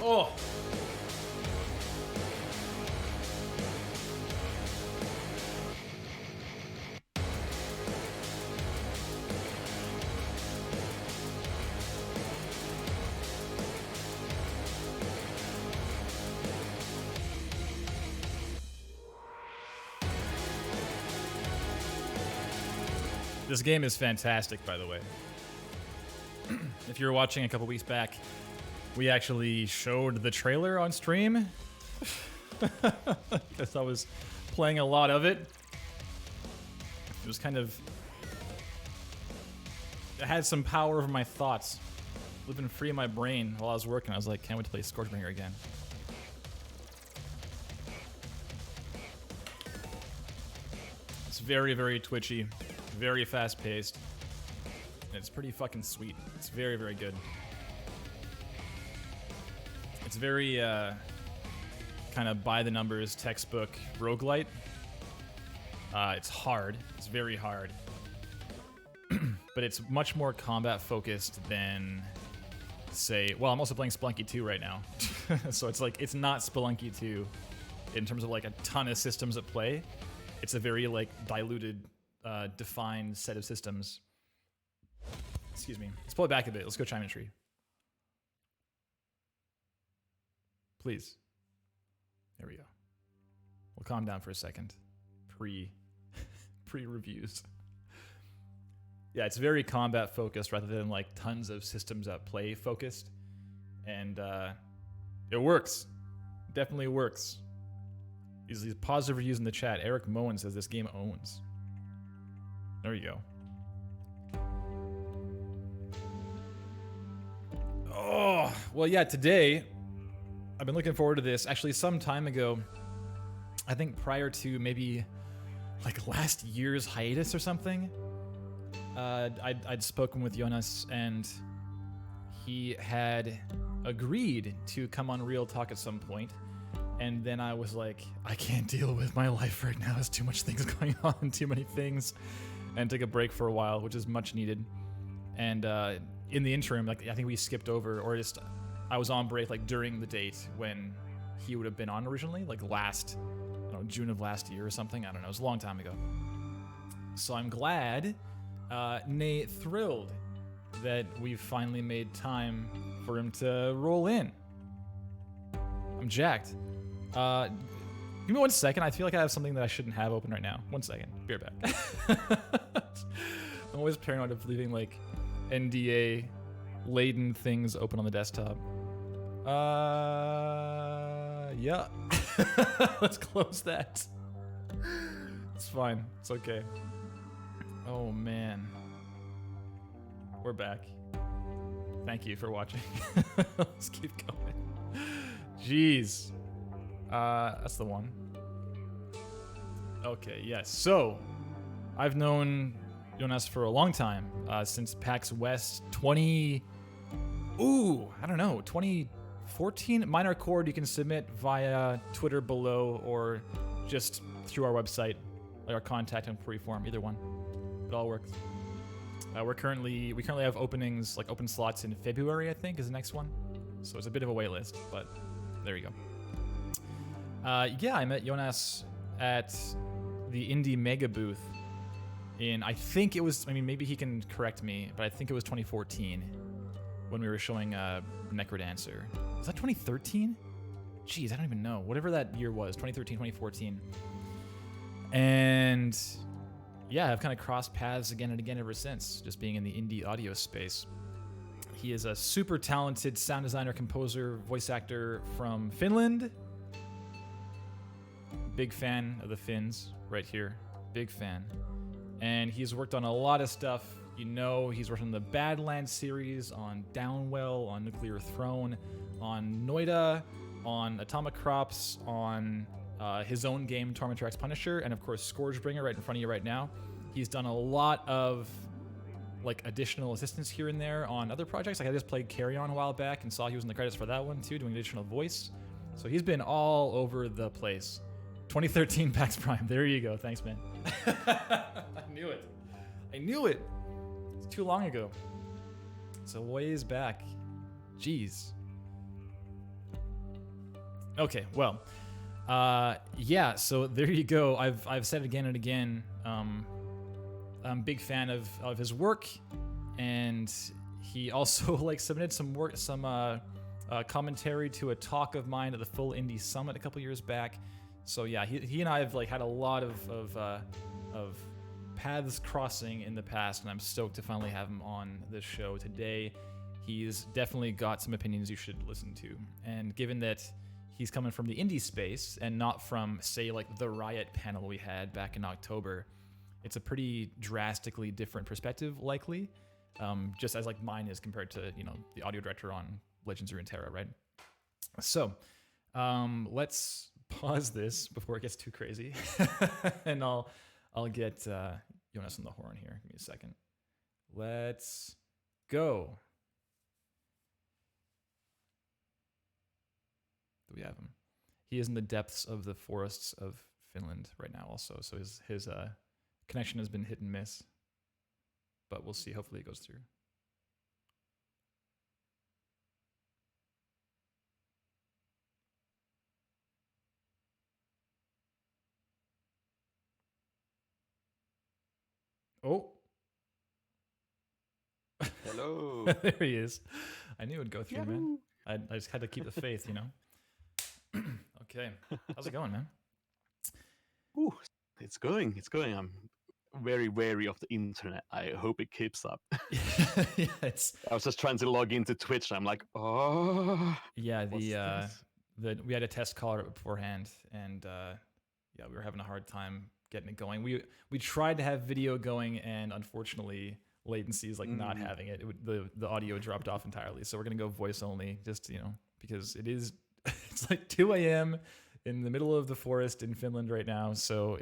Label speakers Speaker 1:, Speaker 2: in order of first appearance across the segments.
Speaker 1: Oh! This game is fantastic, by the way. If you were watching a couple weeks back, we actually showed the trailer on stream. Because I was playing a lot of it. It was kind of... It had some power over my thoughts. Living free in my brain while I was working. I was like, can't wait to play Scorchbringer again. It's very, very twitchy. Very fast-paced. And it's pretty fucking sweet. It's very, very good. It's very, kind of by-the-numbers textbook roguelite. It's hard. It's very hard. But it's much more combat-focused than, say... Well, I'm also playing Spelunky 2 right now. So it's like, it's not Spelunky 2 in terms of, like, a ton of systems at play. It's a very, like, diluted... defined set of systems. Excuse me. Let's pull it back a bit. Let's go Chime Tree. Please. There we go. We'll calm down for a second. Pre-reviews. Yeah, it's very combat focused rather than like tons of systems at play focused. And it works. Definitely works. These positive reviews in the chat. Eric Moen says this game owns. There you go. Oh, well, yeah, today, I've been looking forward to this. Actually, some time ago, I think prior to maybe like last year's hiatus or something, I'd spoken with Joonas, and he had agreed to come on Real Talk at some point. And then I was like, I can't deal with my life right now. There's too much things going on, too many things. And take a break for a while, which is much needed. And in the interim, like I think we skipped over, or just I was on break like during the date when he would have been on originally, like last, I don't know, June of last year or something. I don't know. It was a long time ago. So I'm glad, nay, thrilled that we've finally made time for him to roll in. I'm jacked. Give me 1 second. I feel like I have something that I shouldn't have open right now. 1 second. Be right back. I'm always paranoid of leaving like NDA-laden things open on the desktop. Yeah. Let's close that. It's fine. It's okay. Oh, man. We're back. Thank you for watching. Let's keep going. Jeez. That's the one. Okay, yes. So, I've known Joonas for a long time, since PAX West 2014? Minor Chord you can submit via Twitter below or just through our website, like our contact and query form, either one. It all works. We currently have openings, like open slots in February, I think, is the next one. So it's a bit of a wait list, but there you go. Yeah, I met Joonas at the Indie Mega booth in, I think it was, I mean, maybe he can correct me, but I think it was 2014 when we were showing Necrodancer. Was that 2013? Jeez, I don't even know. Whatever that year was, 2013, 2014. And yeah, I've kind of crossed paths again and again ever since, just being in the indie audio space. He is a super talented sound designer, composer, voice actor from Finland. Big fan of the Finns right here. Big fan. And he's worked on a lot of stuff. You know, he's worked on the Badlands series, on Downwell, on Nuclear Throne, on Noida, on Atomic Crops, on his own game, Tormentor X Punisher, and of course, Scourgebringer right in front of you right now. He's done a lot of like additional assistance here and there on other projects. Like I just played Carry On a while back and saw he was in the credits for that one too, doing additional voice. So he's been all over the place. 2013 PAX Prime. There you go. Thanks, man. I knew it. I knew it. It's too long ago. It's a ways back. Jeez. Okay, well, yeah. So there you go. I've said it again and again. I'm a big fan of his work, and he also like submitted some commentary to a talk of mine at the Full Indie Summit a couple years back. So yeah, he and I have like had a lot of paths crossing in the past, and I'm stoked to finally have him on this show today. He's definitely got some opinions you should listen to, and given that he's coming from the indie space and not from, say, like the Riot panel we had back in October, it's a pretty drastically different perspective, likely, just as like mine is compared to, you know, the audio director on Legends of Runeterra, right? So let's pause this before it gets too crazy, and I'll get Joonas on the horn here. Give me a second. Let's go. Do we have him? He is in the depths of the forests of Finland right now also, so his connection has been hit and miss, but we'll see. Hopefully it goes through. Oh.
Speaker 2: Hello.
Speaker 1: There he is. I knew it would go through, man. I just had to keep the faith, you know? Okay. How's it going, man?
Speaker 2: Ooh, it's going. I'm very wary of the internet. I hope it keeps up.
Speaker 1: Yeah,
Speaker 2: I was just trying to log into Twitch. And I'm like, oh.
Speaker 1: Yeah, we had a test call beforehand, and yeah, we were having a hard time getting it going. We tried to have video going, and unfortunately, latency is like not having it. The audio dropped off entirely. So we're gonna go voice only, just because it is. It's like 2 a.m. in the middle of the forest in Finland right now. So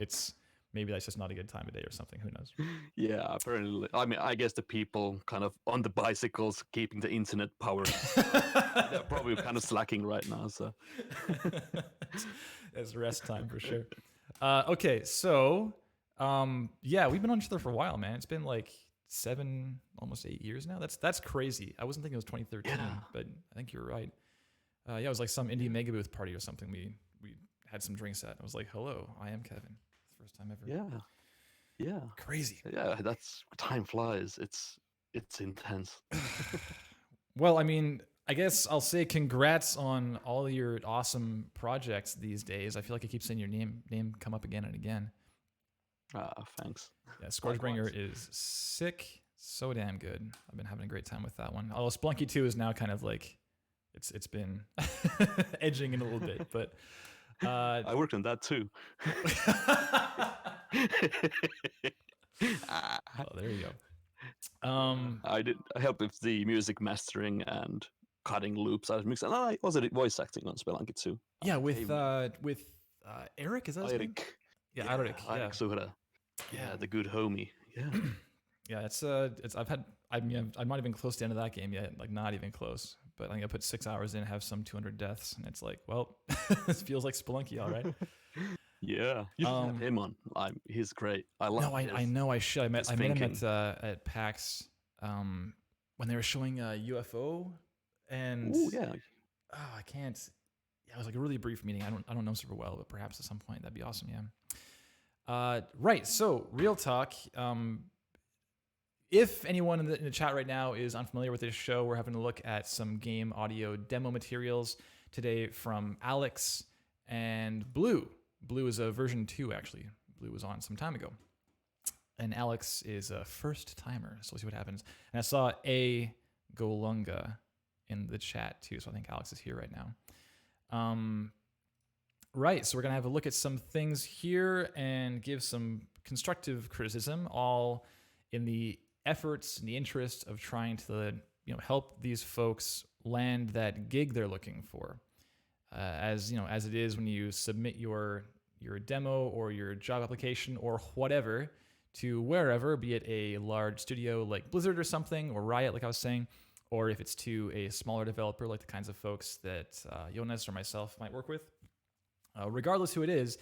Speaker 1: maybe that's just not a good time of day or something. Who knows?
Speaker 2: Yeah, apparently. I mean, I guess the people kind of on the bicycles keeping the internet power, they're probably kind of slacking right now. So
Speaker 1: it's rest time for sure. Okay, so yeah, we've been on each other for a while, man. It's been like 7, almost 8 years now. That's crazy. I wasn't thinking it was 2013, but I think you're right. Yeah, it was like some indie mega booth party or something. We had some drinks at. I was like, "Hello, I am Kevin." It's the first time ever.
Speaker 2: Yeah.
Speaker 1: Crazy.
Speaker 2: Yeah, that's time flies. It's intense.
Speaker 1: Well, I mean, I guess I'll say congrats on all your awesome projects these days. I feel like I keep seeing your name come up again and again.
Speaker 2: Thanks.
Speaker 1: Yeah, Scourgebringer is sick. So damn good. I've been having a great time with that one. Although Splunky 2 is now kind of like it's been edging in a little bit, but
Speaker 2: I worked on that too.
Speaker 1: Oh, there you go.
Speaker 2: I helped with the music mastering and cutting loops out of mix, and I also did voice acting on Spelunky too.
Speaker 1: Yeah, with Eric, is that his name? Yeah, Eric. Yeah,
Speaker 2: Suhra. Yeah, the good homie. Yeah.
Speaker 1: Yeah, I'm not even close to the end of that game yet, like not even close. But I think I put 6 hours in, have some 200 deaths, and it's like, well, this feels like Spelunky, all right.
Speaker 2: Yeah, you should have him on. He's great. I love.
Speaker 1: No, I know I should. I met him at PAX when they were showing UFO, and I can't. Yeah, it was like a really brief meeting. I don't know super well, but perhaps at some point that'd be awesome. Yeah. Right. So real talk. If anyone in the chat right now is unfamiliar with this show, we're having a look at some game audio demo materials today from Alex and Blue. Blue is a version 2, actually. Blue was on some time ago. And Alex is a first timer, so we'll see what happens. And I saw A Golunga in the chat too, so I think Alex is here right now. Right, so we're gonna have a look at some things here and give some constructive criticism, all in the efforts and the interest of trying to help these folks land that gig they're looking for. As it is when you submit your demo or your job application or whatever to wherever, be it a large studio like Blizzard or something, or Riot, like I was saying, or if it's to a smaller developer like the kinds of folks that Joonas or myself might work with. Regardless who it is,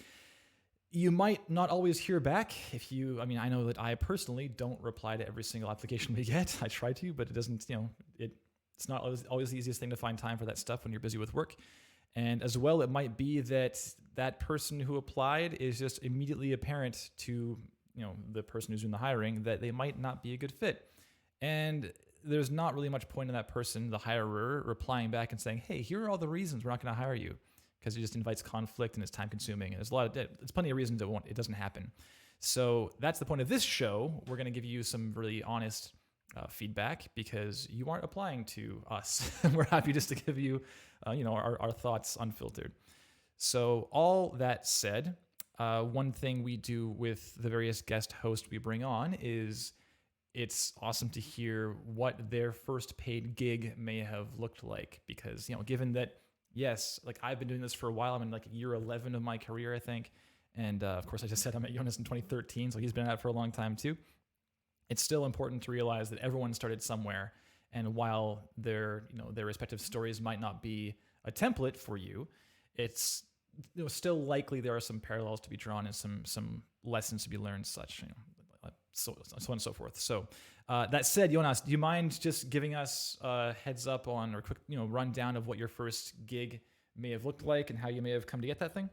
Speaker 1: you might not always hear back. I know that I personally don't reply to every single application we get. I try to, but it doesn't, it's not always the easiest thing to find time for that stuff when you're busy with work. And as well, it might be that that person who applied is just immediately apparent to the person who's doing the hiring that they might not be a good fit. And there's not really much point in that person, the hirer, replying back and saying, hey, here are all the reasons we're not going to hire you, because it just invites conflict and it's time consuming. And there's plenty of reasons it doesn't happen. So that's the point of this show. We're going to give you some really honest feedback because you aren't applying to us. We're happy just to give you, our thoughts unfiltered. So all that said, one thing we do with the various guest hosts we bring on is it's awesome to hear what their first paid gig may have looked like, because, given that, yes, like I've been doing this for a while, I'm in like year 11 of my career, I think. And of course, I just said I met Joonas in 2013, so he's been at it for a long time too. It's still important to realize that everyone started somewhere. And while their respective stories might not be a template for you, it's still likely there are some parallels to be drawn and some lessons to be learned, such, so on and so forth. So that said, Joonas, do you mind just giving us a heads up on, or a quick rundown of what your first gig may have looked like and how you may have come to get that thing?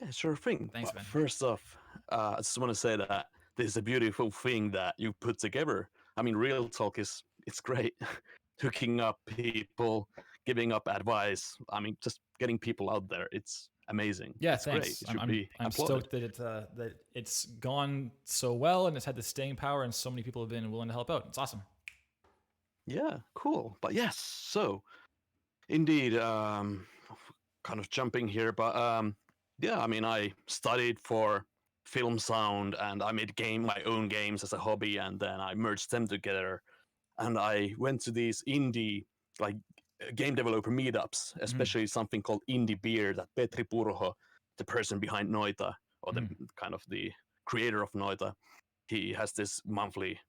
Speaker 2: Yeah, sure thing.
Speaker 1: Thanks, man.
Speaker 2: First off, I just want to say that this is a beautiful thing that you put together. I mean, real talk it's great. Hooking up people, giving up advice. I mean, just getting people out there. It's amazing.
Speaker 1: Yeah,
Speaker 2: it's
Speaker 1: thanks.
Speaker 2: Great.
Speaker 1: I'm stoked that it's gone so well and it's had the staying power and so many people have been willing to help out. It's awesome.
Speaker 2: Yeah, cool. But yes, so indeed, kind of jumping here, but yeah, I mean, I studied for film sound and I made my own games as a hobby, and then I merged them together. And I went to these indie game developer meetups, especially something called Indie Beer that Petri Purho, the person behind Noita, or the kind of the creator of Noita, he has this monthly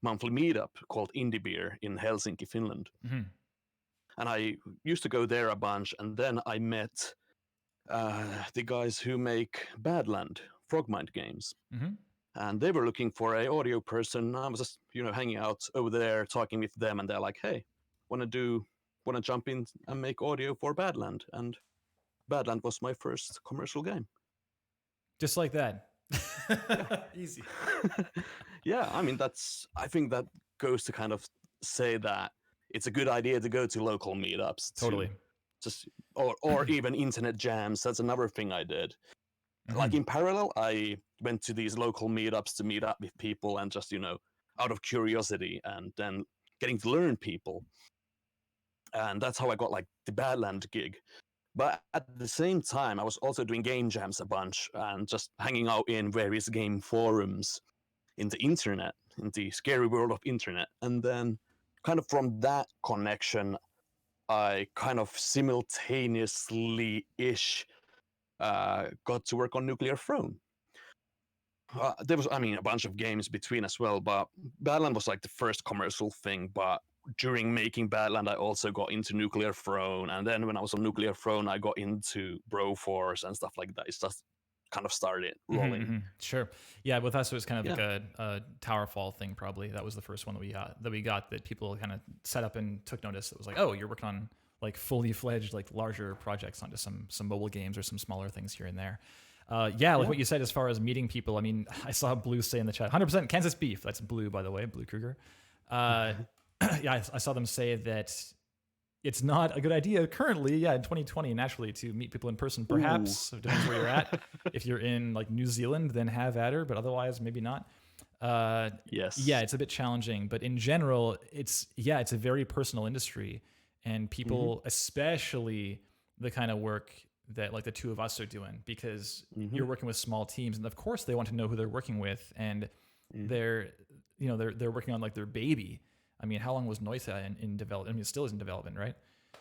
Speaker 2: meetup called Indie Beer in Helsinki, Finland.
Speaker 1: Mm-hmm.
Speaker 2: And I used to go there a bunch, and then I met the guys who make Badland Frogmind games.
Speaker 1: Mm-hmm.
Speaker 2: And they were looking for an audio person. I was just, hanging out over there talking with them, and they're like, "Hey, want to jump in and make audio for Badland?" And Badland was my first commercial game.
Speaker 1: Just like that. Easy.
Speaker 2: Yeah, I mean, I think that goes to kind of say that it's a good idea to go to local meetups.
Speaker 1: Totally.
Speaker 2: Or even internet jams. That's another thing I did. Mm-hmm. Like in parallel, I went to these local meetups to meet up with people and just, out of curiosity, and then getting to learn people. And that's how I got like the Badland gig. But at the same time, I was also doing game jams a bunch and just hanging out in various game forums in the internet, in the scary world of internet. And then kind of from that connection, I kind of simultaneously-ish got to work on Nuclear Throne. There was, a bunch of games between as well, but Badland was like the first commercial thing. But during making Badland, I also got into Nuclear Throne, and then when I was on Nuclear Throne, I got into Broforce and stuff like that. It's just kind of started rolling.
Speaker 1: Mm-hmm. Sure. Yeah, with us it was kind of like a Towerfall thing. Probably that was the first one that we got that people kind of set up and took notice. It was like, oh, you're working on like fully fledged, like larger projects, not just some mobile games or some smaller things here and there. What you said as far as meeting people. I mean, I saw Blue say in the chat, 100% Kansas beef. That's Blue, by the way, Blue Kruger. I saw them say that it's not a good idea currently, in 2020, naturally, to meet people in person. Perhaps, it depends where you're at. If you're in like New Zealand, then have at her, but otherwise, maybe not.
Speaker 2: Yes.
Speaker 1: Yeah, it's a bit challenging, but in general, it's a very personal industry, and people, especially the kind of work that like the two of us are doing, because you're working with small teams, and of course they want to know who they're working with, and they're working on like their baby. I mean, how long was Noita in development? I mean, it still is in development, right?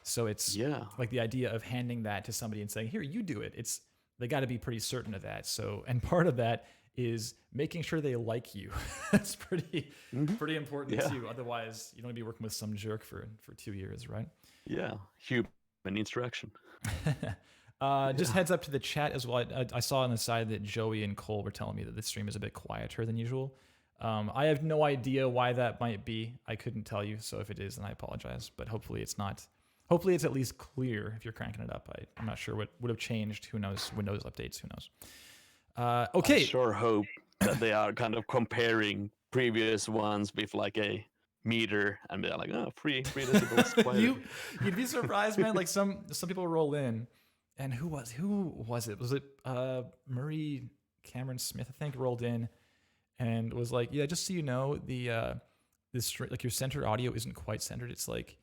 Speaker 1: So it's like the idea of handing that to somebody and saying, "Here, you do it." They got to be pretty certain of that. So, and part of that is making sure they like you. That's pretty important too. Otherwise, you don't want to be working with some jerk for 2 years, right?
Speaker 2: Yeah, human interaction.
Speaker 1: Just heads up to the chat as well. I saw on the side that Joey and Cole were telling me that this stream is a bit quieter than usual. I have no idea why that might be. I couldn't tell you. So if it is, then I apologize. But hopefully it's not Hopefully it's at least clear if you're cranking it up. I'm not sure what would have changed. Who knows? Windows updates, who knows? Okay.
Speaker 2: I sure hope that they are kind of comparing previous ones with like a meter, and they're like, oh, 3 decibels quieter.
Speaker 1: You'd be surprised, man. Like some people roll in, and who was it? Was it Murray Cameron Smith? I think rolled in and was like, yeah, just so you know, like your center audio isn't quite centered. It's like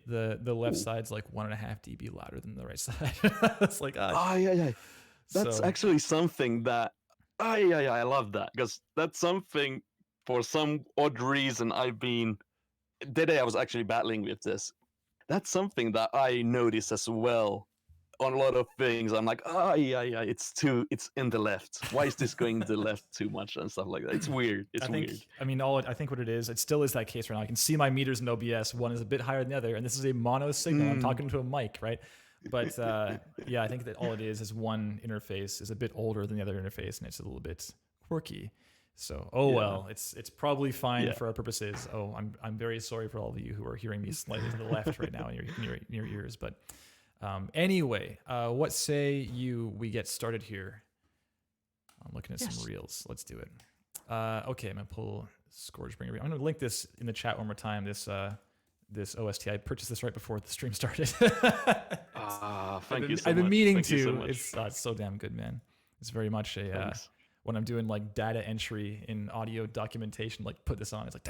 Speaker 1: the left side's like 1.5 dB louder than the right side. It's like,
Speaker 2: yeah. That's actually something that I love that, because that's something, for some odd reason, the day I was actually battling with this, that's something that I notice as well on a lot of things. I'm like, it's in the left. Why is this going to the left too much and stuff like that? It's weird. Weird.
Speaker 1: I mean, I think what it still is that case right now. I can see my meters in OBS. One is a bit higher than the other, and this is a mono signal. I'm talking to a mic, right? But yeah, I think that all it is one interface is a bit older than the other interface, and it's a little bit quirky. So, well, it's probably fine for our purposes. I'm very sorry for all of you who are hearing me slightly to the left right now in your ears. But anyway, what say we get started here? I'm looking at some reels. Let's do it. Okay, I'm gonna pull Scourgebringer. I'm gonna link this in the chat one more time. This OST, I purchased this right before the stream started.
Speaker 2: Thank you so much.
Speaker 1: I've been meaning to.
Speaker 2: So
Speaker 1: it's so damn good, man. It's very much a when I'm doing like data entry in audio documentation, like put this on. It's like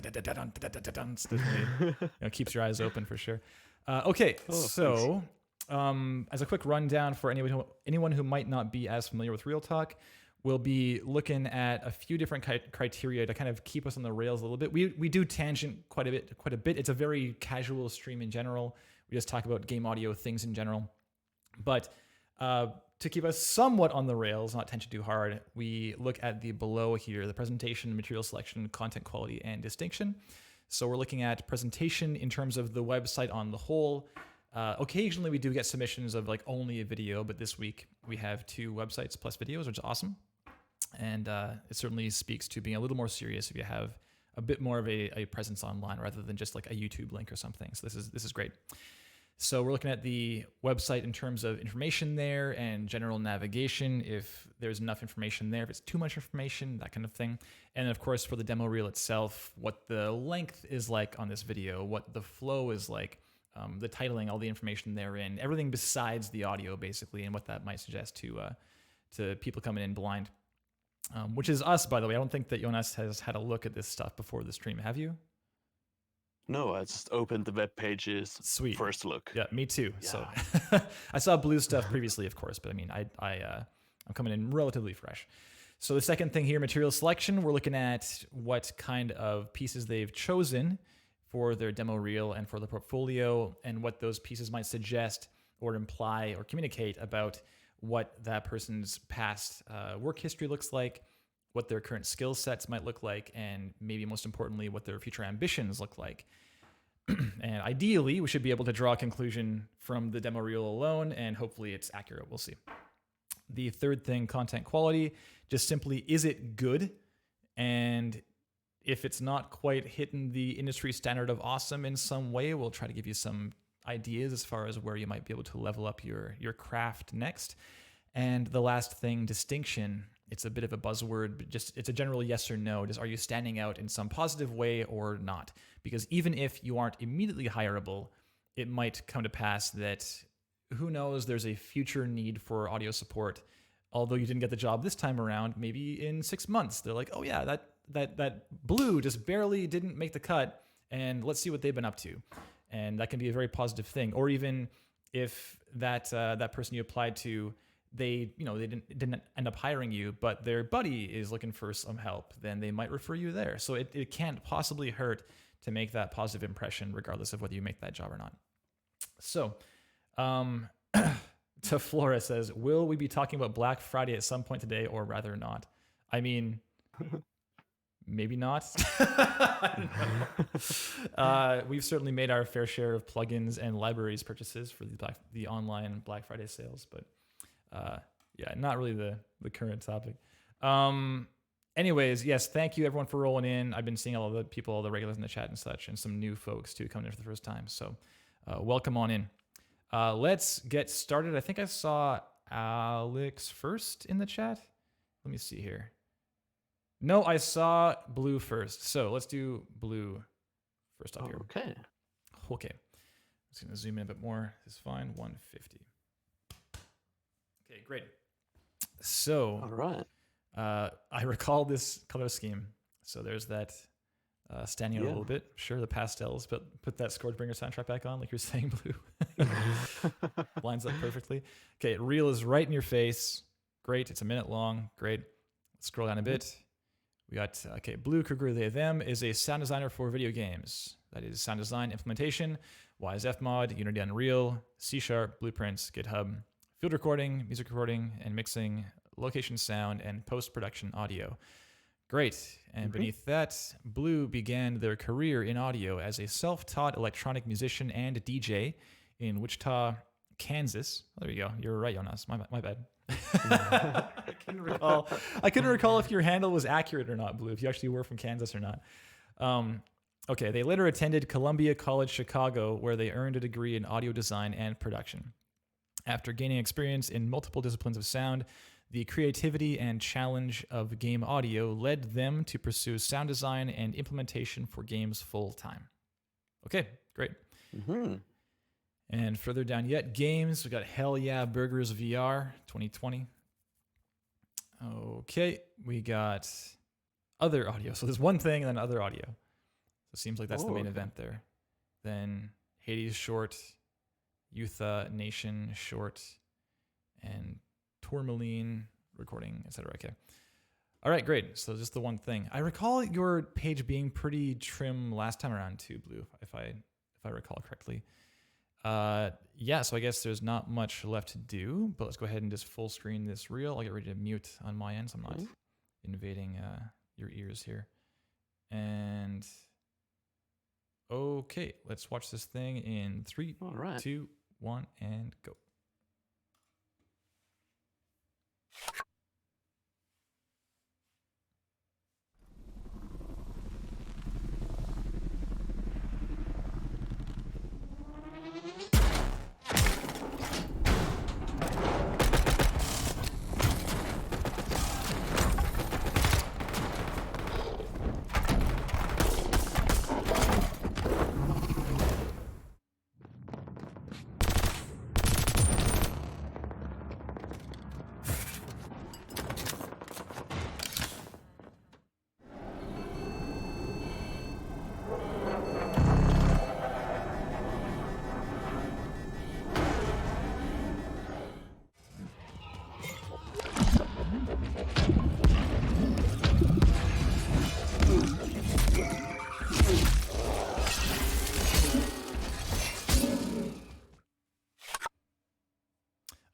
Speaker 1: keeps your eyes open for sure. Okay, so as a quick rundown for anyone who might not be as familiar with Real Talk, we'll be looking at a few different criteria to kind of keep us on the rails a little bit. We do tangent quite a bit. It's a very casual stream in general. We just talk about game audio things in general. But to keep us somewhat on the rails, not tangent too hard, we look at the below here, the presentation, material selection, content quality, and distinction. So we're looking at presentation in terms of the website on the whole. Occasionally we do get submissions of like only a video, but this week we have 2 websites plus videos, which is awesome. And it certainly speaks to being a little more serious if you have a bit more of a presence online rather than just like a YouTube link or something. So this is great. So we're looking at the website in terms of information there and general navigation, if there's enough information there, if it's too much information, that kind of thing. And of course, for the demo reel itself, what the length is like on this video, what the flow is like, the titling, all the information therein, everything besides the audio, basically, and what that might suggest to people coming in blind. Which is us, by the way. I don't think that Joonas has had a look at this stuff before the stream. Have you?
Speaker 2: No, I just opened the web pages.
Speaker 1: Sweet.
Speaker 2: First look.
Speaker 1: Yeah, me too.
Speaker 2: Yeah.
Speaker 1: So I saw blue stuff previously, of course, but I mean, I'm coming in relatively fresh. So the second thing here, material selection, we're looking at what kind of pieces they've chosen for their demo reel and for the portfolio, and what those pieces might suggest or imply or communicate about what that person's past work history looks like, what their current skill sets might look like, and maybe most importantly, what their future ambitions look like. And ideally, we should be able to draw a conclusion from the demo reel alone, and hopefully it's accurate. We'll see. The third thing, content quality, just simply, is it good? And if it's not quite hitting the industry standard of awesome in some way, we'll try to give you some ideas as far as where you might be able to level up your craft next. And the last thing, distinction. It's a bit of a buzzword, but just it's a general yes or no. Just, are you standing out in some positive way or not? Because even if you aren't immediately hireable, it might come to pass that, who knows, there's a future need for audio support. Although you didn't get the job this time around, maybe in 6 months, they're like, oh yeah, that blue just barely didn't make the cut, and let's see what they've been up to. And that can be a very positive thing. Or even if that person you applied to, they didn't end up hiring you, but their buddy is looking for some help, then they might refer you there. So it can't possibly hurt to make that positive impression, regardless of whether you make that job or not. So, to Flora says, will we be talking about Black Friday at some point today, or rather not? I mean, maybe not. I don't know. We've certainly made our fair share of plugins and libraries purchases for the online Black Friday sales, but yeah, not really the current topic. Anyways, yes, thank you everyone for rolling in. I've been seeing all the regulars in the chat and such, and some new folks too coming in for the first time. So welcome on in. Let's get started. I think I saw Alex first in the chat. Let me see here. No, I saw Blue first. So let's do Blue first up here.
Speaker 2: Okay.
Speaker 1: Okay. I'm just going to zoom in a bit more. This is fine. 150. Okay, great. So,
Speaker 2: All right.
Speaker 1: I recall this color scheme. So there's that standing out a little bit. Sure, the pastels, but put that Scourgebringer soundtrack back on, like you're saying, Blue. Lines up perfectly. Okay, reel is right in your face. Great. It's a minute long. Great. Let's scroll down a bit. We got, okay, Blue Kruger They Them is a sound designer for video games. That is sound design, implementation, YSFmod, Unity Unreal, C#, Blueprints, GitHub, field recording, music recording, and mixing, location sound, and post-production audio. Great. And beneath that, Blue began their career in audio as a self-taught electronic musician and DJ in Wichita, Kansas. Oh, there you go. You're right, Joonas. My bad. I couldn't recall if your handle was accurate or not, Blue, if you actually were from Kansas or not. Okay, they later attended Columbia College Chicago, where they earned a degree in audio design and production. After gaining experience in multiple disciplines of sound, the creativity and challenge of game audio led them to pursue sound design and implementation for games full time. Okay, great. And further down yet, games. We got Hell Yeah Burgers VR 2020. Okay, we got other audio. So there's one thing and then other audio. So it seems like that's the main event there. Then Hades short, Youtha Nation short, and Tourmaline recording, etc. Okay. All right, great. So just the one thing. I recall your page being pretty trim last time around too, Blue, if I recall correctly. Yeah, so I guess there's not much left to do, but let's go ahead and just full screen this reel. I'll get ready to mute on my end so I'm not invading your ears here. And okay, let's watch this thing in 3, 2, 1, and go.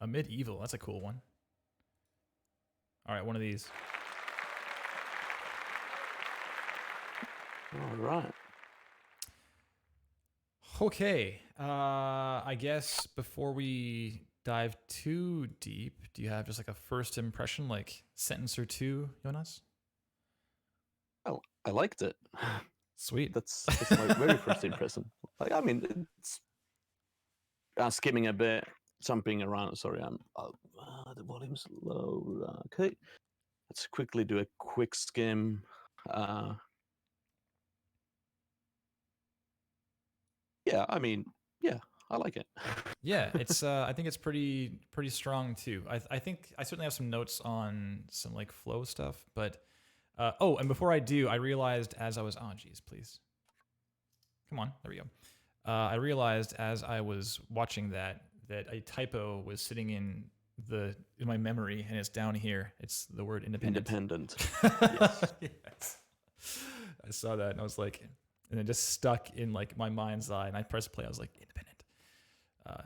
Speaker 1: A medieval, that's a cool one. All right, one of these.
Speaker 2: All right.
Speaker 1: Okay, I guess before we dive too deep, do you have just like a first impression, like sentence or two, Joonas?
Speaker 2: Oh, I liked it.
Speaker 1: Sweet.
Speaker 2: That's my very first impression. Like, I mean, it's skimming a bit, jumping around. Sorry, I'm the volume's low. Okay, let's quickly do a quick skim. Yeah, I mean, yeah, I like it.
Speaker 1: Yeah, it's I think it's pretty strong too. I think I certainly have some notes on some like flow stuff, but oh, and before I do, I realized as I was please. Come on, there we go. I realized as I was watching that a typo was sitting in my memory, and it's down here. It's the word independent.
Speaker 2: Yes.
Speaker 1: Yes. I saw that and I was like, and it just stuck in like my mind's eye, and I pressed play. I was like, independent.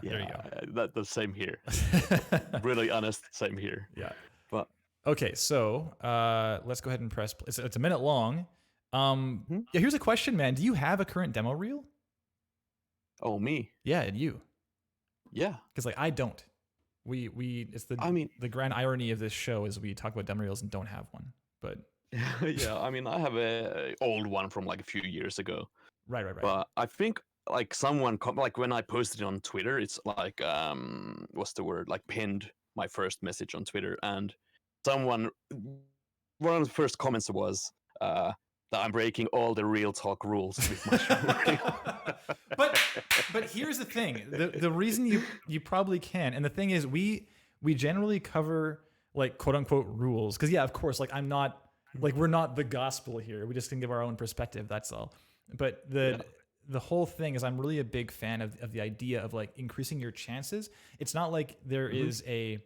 Speaker 1: There you go.
Speaker 2: The same here. Really honest, same here.
Speaker 1: Yeah.
Speaker 2: But
Speaker 1: okay, so let's go ahead and press play. It's a minute long. Yeah, here's a question, man. Do you have a current demo reel?
Speaker 2: Oh, me?
Speaker 1: Yeah, and you.
Speaker 2: Yeah.
Speaker 1: Because like I don't. It's the grand irony of this show is we talk about demo reels and don't have one. But
Speaker 2: yeah, I mean, I have a old one from like a few years ago.
Speaker 1: Right.
Speaker 2: But I think like someone like when I posted it on Twitter, it's like what's the word, like pinned my first message on Twitter, and someone, one of the first comments was that I'm breaking all the real talk rules with my show.
Speaker 1: but here's the thing: the reason you probably can, and the thing is, we generally cover like quote unquote rules, because yeah, of course, like I'm not like we're not the gospel here. We just can give our own perspective. That's all. But the whole thing is, I'm really a big fan of the idea of like increasing your chances. It's not like there is a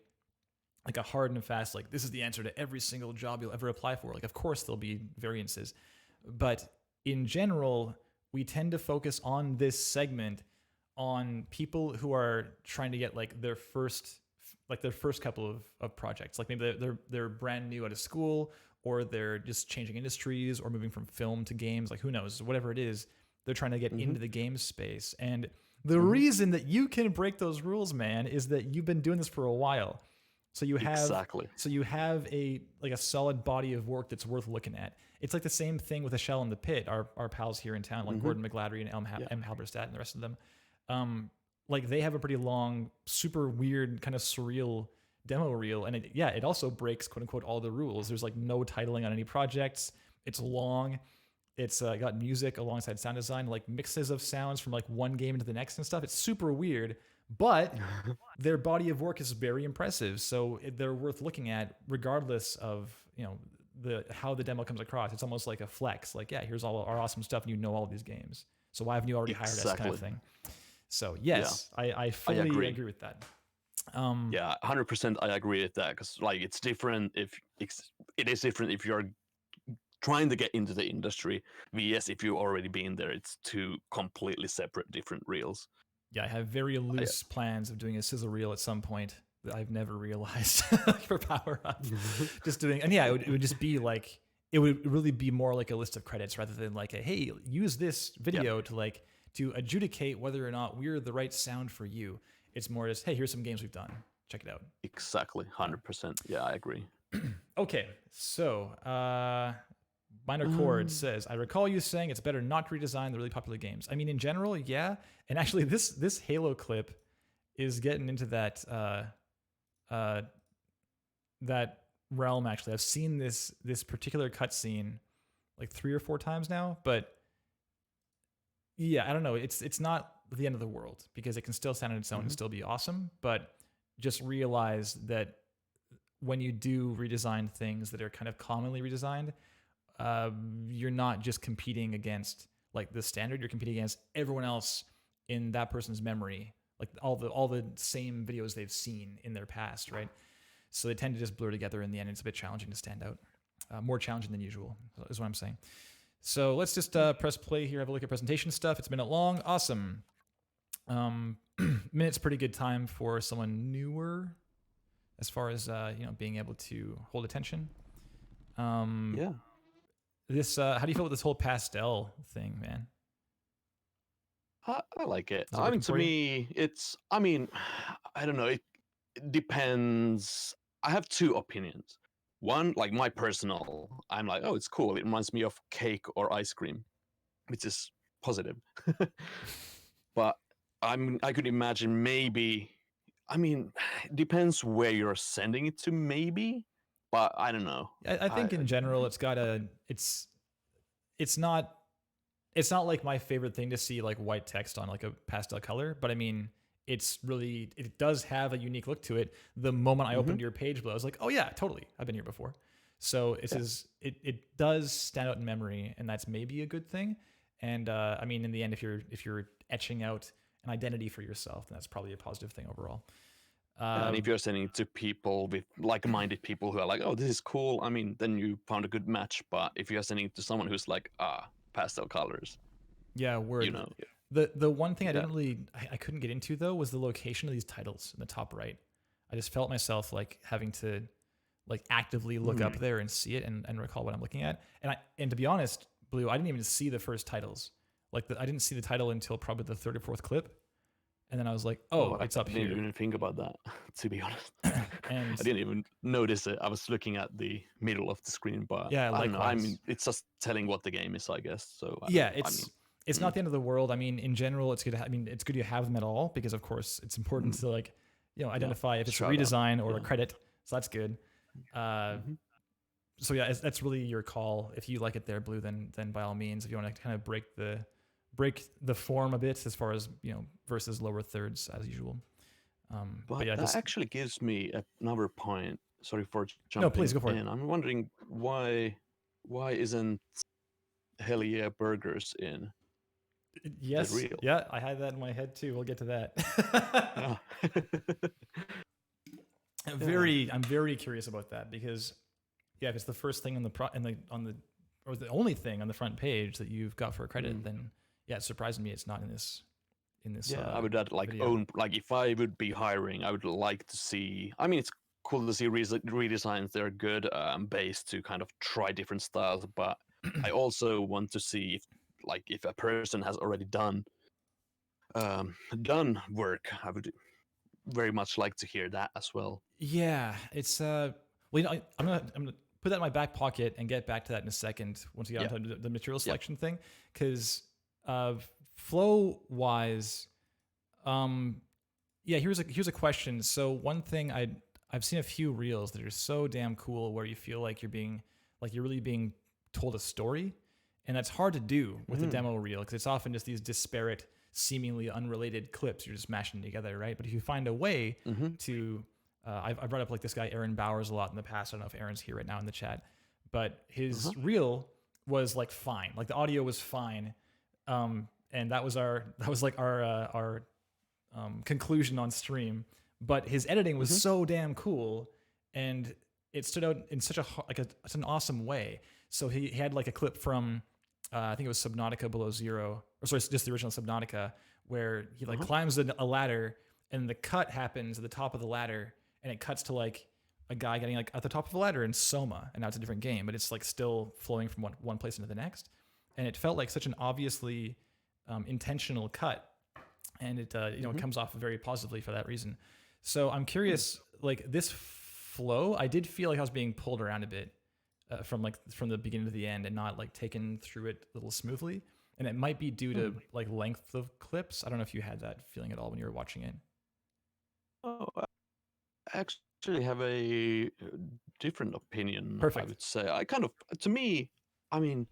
Speaker 1: like a hard and fast, like this is the answer to every single job you'll ever apply for. Like, of course there'll be variances, but in general, we tend to focus on this segment on people who are trying to get like their first couple of projects. Like maybe they're brand new out of school, or they're just changing industries or moving from film to games. Like who knows, whatever it is, they're trying to get into the game space. And the reason that you can break those rules, man, is that you've been doing this for a while. So you have a like a solid body of work that's worth looking at. It's like the same thing with A Shell in the Pit, our pals here in town, like Gordon McGladrey and M. Halberstadt and the rest of them. Like they have a pretty long, super weird, kind of surreal demo reel, and it also breaks quote unquote all the rules. There's like no titling on any projects. It's long. It's got music alongside sound design, like mixes of sounds from like one game into the next and stuff. It's super weird. But their body of work is very impressive, so they're worth looking at, regardless of how the demo comes across. It's almost like a flex. Like, yeah, here's all our awesome stuff, and you know all these games. So why haven't you already hired us, kind of thing? So yes, I fully agree with that.
Speaker 2: Yeah, 100%. I agree with that, because like it's different if it is different if you're trying to get into the industry. Vs if you've already been there, it's two completely separate, different reels.
Speaker 1: Yeah, I have very loose plans of doing a sizzle reel at some point that I've never realized for Power Up. Just doing, and yeah, it would just be like, it would really be more like a list of credits rather than like a, hey, use this video to adjudicate whether or not we're the right sound for you. It's more just, hey, here's some games we've done. Check it out.
Speaker 2: Exactly, 100%. Yeah, I agree.
Speaker 1: Okay, so Minor Chord says, I recall you saying it's better not to redesign the really popular games. I mean, in general, yeah. And actually, this Halo clip is getting into that that realm. Actually, I've seen this particular cutscene like 3 or 4 times now. But yeah, I don't know. It's not the end of the world, because it can still stand on its own and still be awesome. But just realize that when you do redesign things that are kind of commonly redesigned, you're not just competing against like the standard, you're competing against everyone else in that person's memory, like all the same videos they've seen in their past, right? So they tend to just blur together in the end. It's a bit challenging to stand out, more challenging than usual is what I'm saying. So let's just press play here, have a look at presentation stuff. It's a minute long. Awesome. Minute's pretty good time for someone newer as far as being able to hold attention.
Speaker 2: Yeah.
Speaker 1: This how do you feel about this whole pastel thing, man?
Speaker 2: I like it. I mean, to me, it's, I mean, I don't know. It depends. I have 2 opinions. One, like my personal, I'm like, oh, it's cool. It reminds me of cake or ice cream, which is positive. But I could imagine maybe, I mean, it depends where you're sending it to, maybe. But I don't know.
Speaker 1: I think in general, it's not like my favorite thing to see like white text on like a pastel color, but I mean, it does have a unique look to it. The moment I opened your page, I was like, oh yeah, totally, I've been here before. So it does stand out in memory, and that's maybe a good thing. And I mean, in the end, if you're etching out an identity for yourself, then that's probably a positive thing overall.
Speaker 2: And if you're sending it to people with like-minded people who are like, oh, this is cool, I mean, then you found a good match. But if you're sending it to someone who's like, pastel colors,
Speaker 1: yeah, word.
Speaker 2: You know.
Speaker 1: The one thing I couldn't get into though was the location of these titles in the top right. I just felt myself like having to like actively look up there and see it and recall what I'm looking at. And to be honest, Blue, I didn't even see the first titles. Like I didn't see the title until probably the 3rd or 4th clip. And then I was like, oh, it's up here.
Speaker 2: I didn't even think about that, to be honest.
Speaker 1: And
Speaker 2: I didn't even notice it. I was looking at the middle of the screen, but
Speaker 1: yeah,
Speaker 2: I don't know. I mean, it's just telling what the game is, I guess. So
Speaker 1: yeah, it's it's not the end of the world. I mean, in general, it's good. It's good you have them at all because, of course, it's important to like, identify if it's a redesign or a credit. So that's good. So yeah, that's really your call. If you like it there, Blue, then by all means. If you want to kind of break the form a bit as far as versus lower thirds as usual.
Speaker 2: But yeah, that actually gives me another point. Sorry for jumping.
Speaker 1: No, please go for it.
Speaker 2: I'm wondering why isn't Hell Yeah Burgers in?
Speaker 1: Yes.
Speaker 2: The reel?
Speaker 1: Yeah, I had that in my head too. We'll get to that. I'm very curious about that because if it's the first thing or the only thing on the front page that you've got for a credit, then it surprised me it's not in this.
Speaker 2: I would video. If I would be hiring, I would like to see. I mean, it's cool to see redesigns. They're good base to kind of try different styles, but I also want to see if a person has already done work. I would very much like to hear that as well.
Speaker 1: Yeah, it's I'm gonna put that in my back pocket and get back to that in a second once we get onto the material selection thing, because flow wise, here's a question. So one thing I've seen a few reels that are so damn cool where you feel like you're really being told a story, and that's hard to do with a demo reel because it's often just these disparate, seemingly unrelated clips you're just mashing together, right? But if you find a way to I've brought up like this guy Aaron Bowers a lot in the past. I don't know if Aaron's here right now in the chat, but his reel was like fine, like the audio was fine, and that was like our conclusion on stream. But his editing was so damn cool, and it stood out in such it's an awesome way. So he had like a clip from I think it was Subnautica Below Zero, or sorry, just the original Subnautica, where he like climbs a ladder, and the cut happens at the top of the ladder, and it cuts to like a guy getting like at the top of the ladder in Soma, and now it's a different game, but it's like still flowing from one place into the next, and it felt like such an obviously intentional cut, and it it comes off very positively for that reason. So I'm curious, like this flow, I did feel like I was being pulled around a bit from the beginning to the end, and not like taken through it a little smoothly, and it might be due to like length of clips. I don't know if you had that feeling at all when you were watching it.
Speaker 2: Oh, I actually have a different opinion.
Speaker 1: Perfect.
Speaker 2: I would say to me, I mean,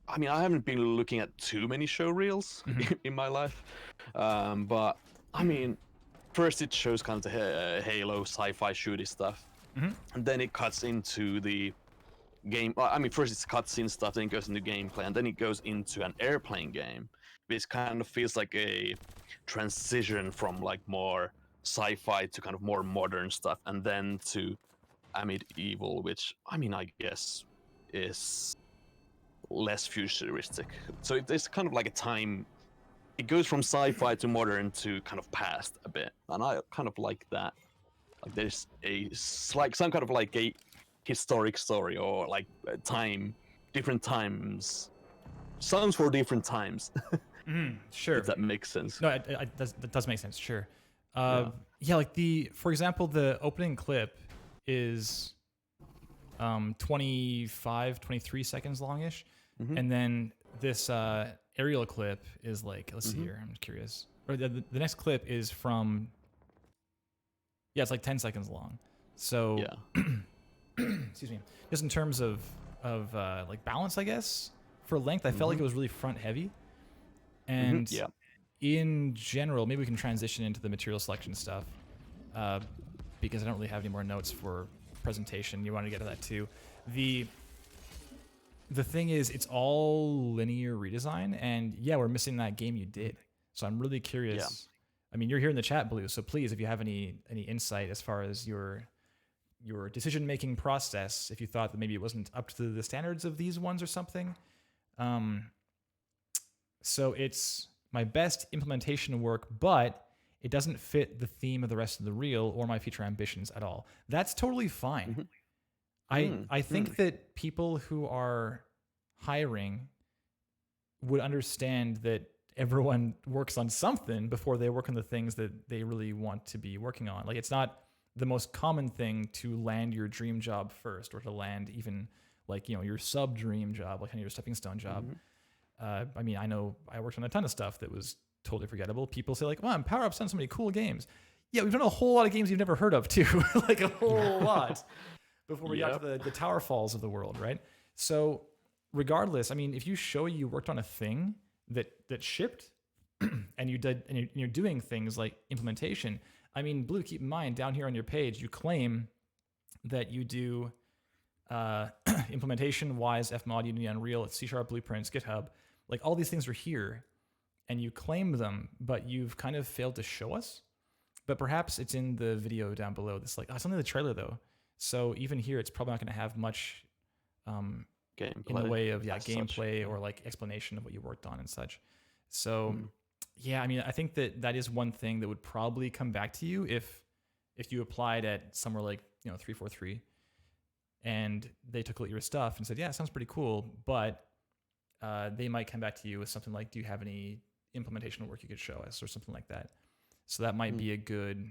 Speaker 2: I haven't been looking at too many show reels in my life, but I mean, first it shows kind of the Halo sci-fi shooty stuff, and then it cuts into the game. I mean, first it's cutscene stuff, then it goes into gameplay, and then it goes into an airplane game. This kind of feels like a transition from like more sci-fi to kind of more modern stuff, and then to Medieval, which I mean, I guess is less futuristic. So it's kind of like a time. It goes from sci-fi to modern to kind of past a bit, and I kind of like that. Like there's some kind of like a historic story, or like different times, songs for different times.
Speaker 1: Sure,
Speaker 2: if that makes sense.
Speaker 1: No, that does make sense. Sure. Like for example, the opening clip is 25, 23 seconds longish, and then this aerial clip is like, let's see here, I'm just curious. Or the next clip is from, it's like 10 seconds long. So excuse me, just in terms of like balance, I guess for length, I felt like it was really front heavy, and in general, maybe we can transition into the material selection stuff, because I don't really have any more notes for presentation. You want to get to that too. The thing is, it's all linear redesign, and we're missing that game you did. So I'm really curious. I mean, you're here in the chat, Blue, so please, if you have any insight as far as your decision-making process, if you thought that maybe it wasn't up to the standards of these ones or something. So it's my best implementation work, but it doesn't fit the theme of the rest of the reel or my future ambitions at all. That's totally fine. I think that people who are hiring would understand that everyone works on something before they work on the things that they really want to be working on. Like, it's not the most common thing to land your dream job first, or to land even like, your sub dream job, like kind of your stepping stone job. I mean, I know I worked on a ton of stuff that was totally forgettable. People say like, "Wow, Power Up's done so many cool games." Yeah, we've done a whole lot of games you've never heard of too, like a whole lot before we got to the Tower Falls of the world, right? So, regardless, I mean, if you show you worked on a thing that shipped, and you're doing things like implementation. I mean, Blue, keep in mind down here on your page, you claim that you do implementation, Wise, Fmod, Unity, Unreal, C# Blueprints, GitHub, like all these things are here, and you claim them, but you've kind of failed to show us. But perhaps it's in the video down below. This like, it's only the trailer though. So even here, it's probably not going to have much
Speaker 2: gameplay
Speaker 1: in the way of gameplay or like explanation of what you worked on and such. So yeah, I mean, I think that is one thing that would probably come back to you if you applied at somewhere like 343, and they took a look at your stuff and said, yeah, it sounds pretty cool, but they might come back to you with something like, do you have any implementation work you could show us or something like that. So that might be a good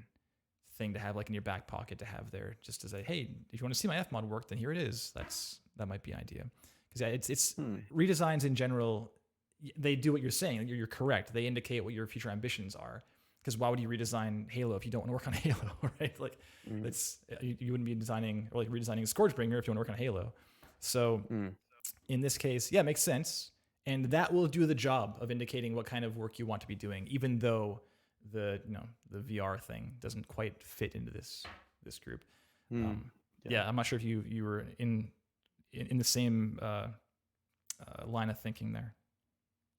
Speaker 1: thing to have like in your back pocket to have there, just to say, hey, if you want to see my Fmod work, then here it is. That might be an idea. Because yeah, it's redesigns in general, they do what you're saying. You're correct. They indicate what your future ambitions are. Because why would you redesign Halo if you don't want to work on Halo, right? Like you wouldn't be designing or like redesigning Scourgebringer if you want to work on Halo. So in this case, yeah, it makes sense. And that will do the job of indicating what kind of work you want to be doing, even though the VR thing doesn't quite fit into this group. Yeah, I'm not sure if you were in the same line of thinking there.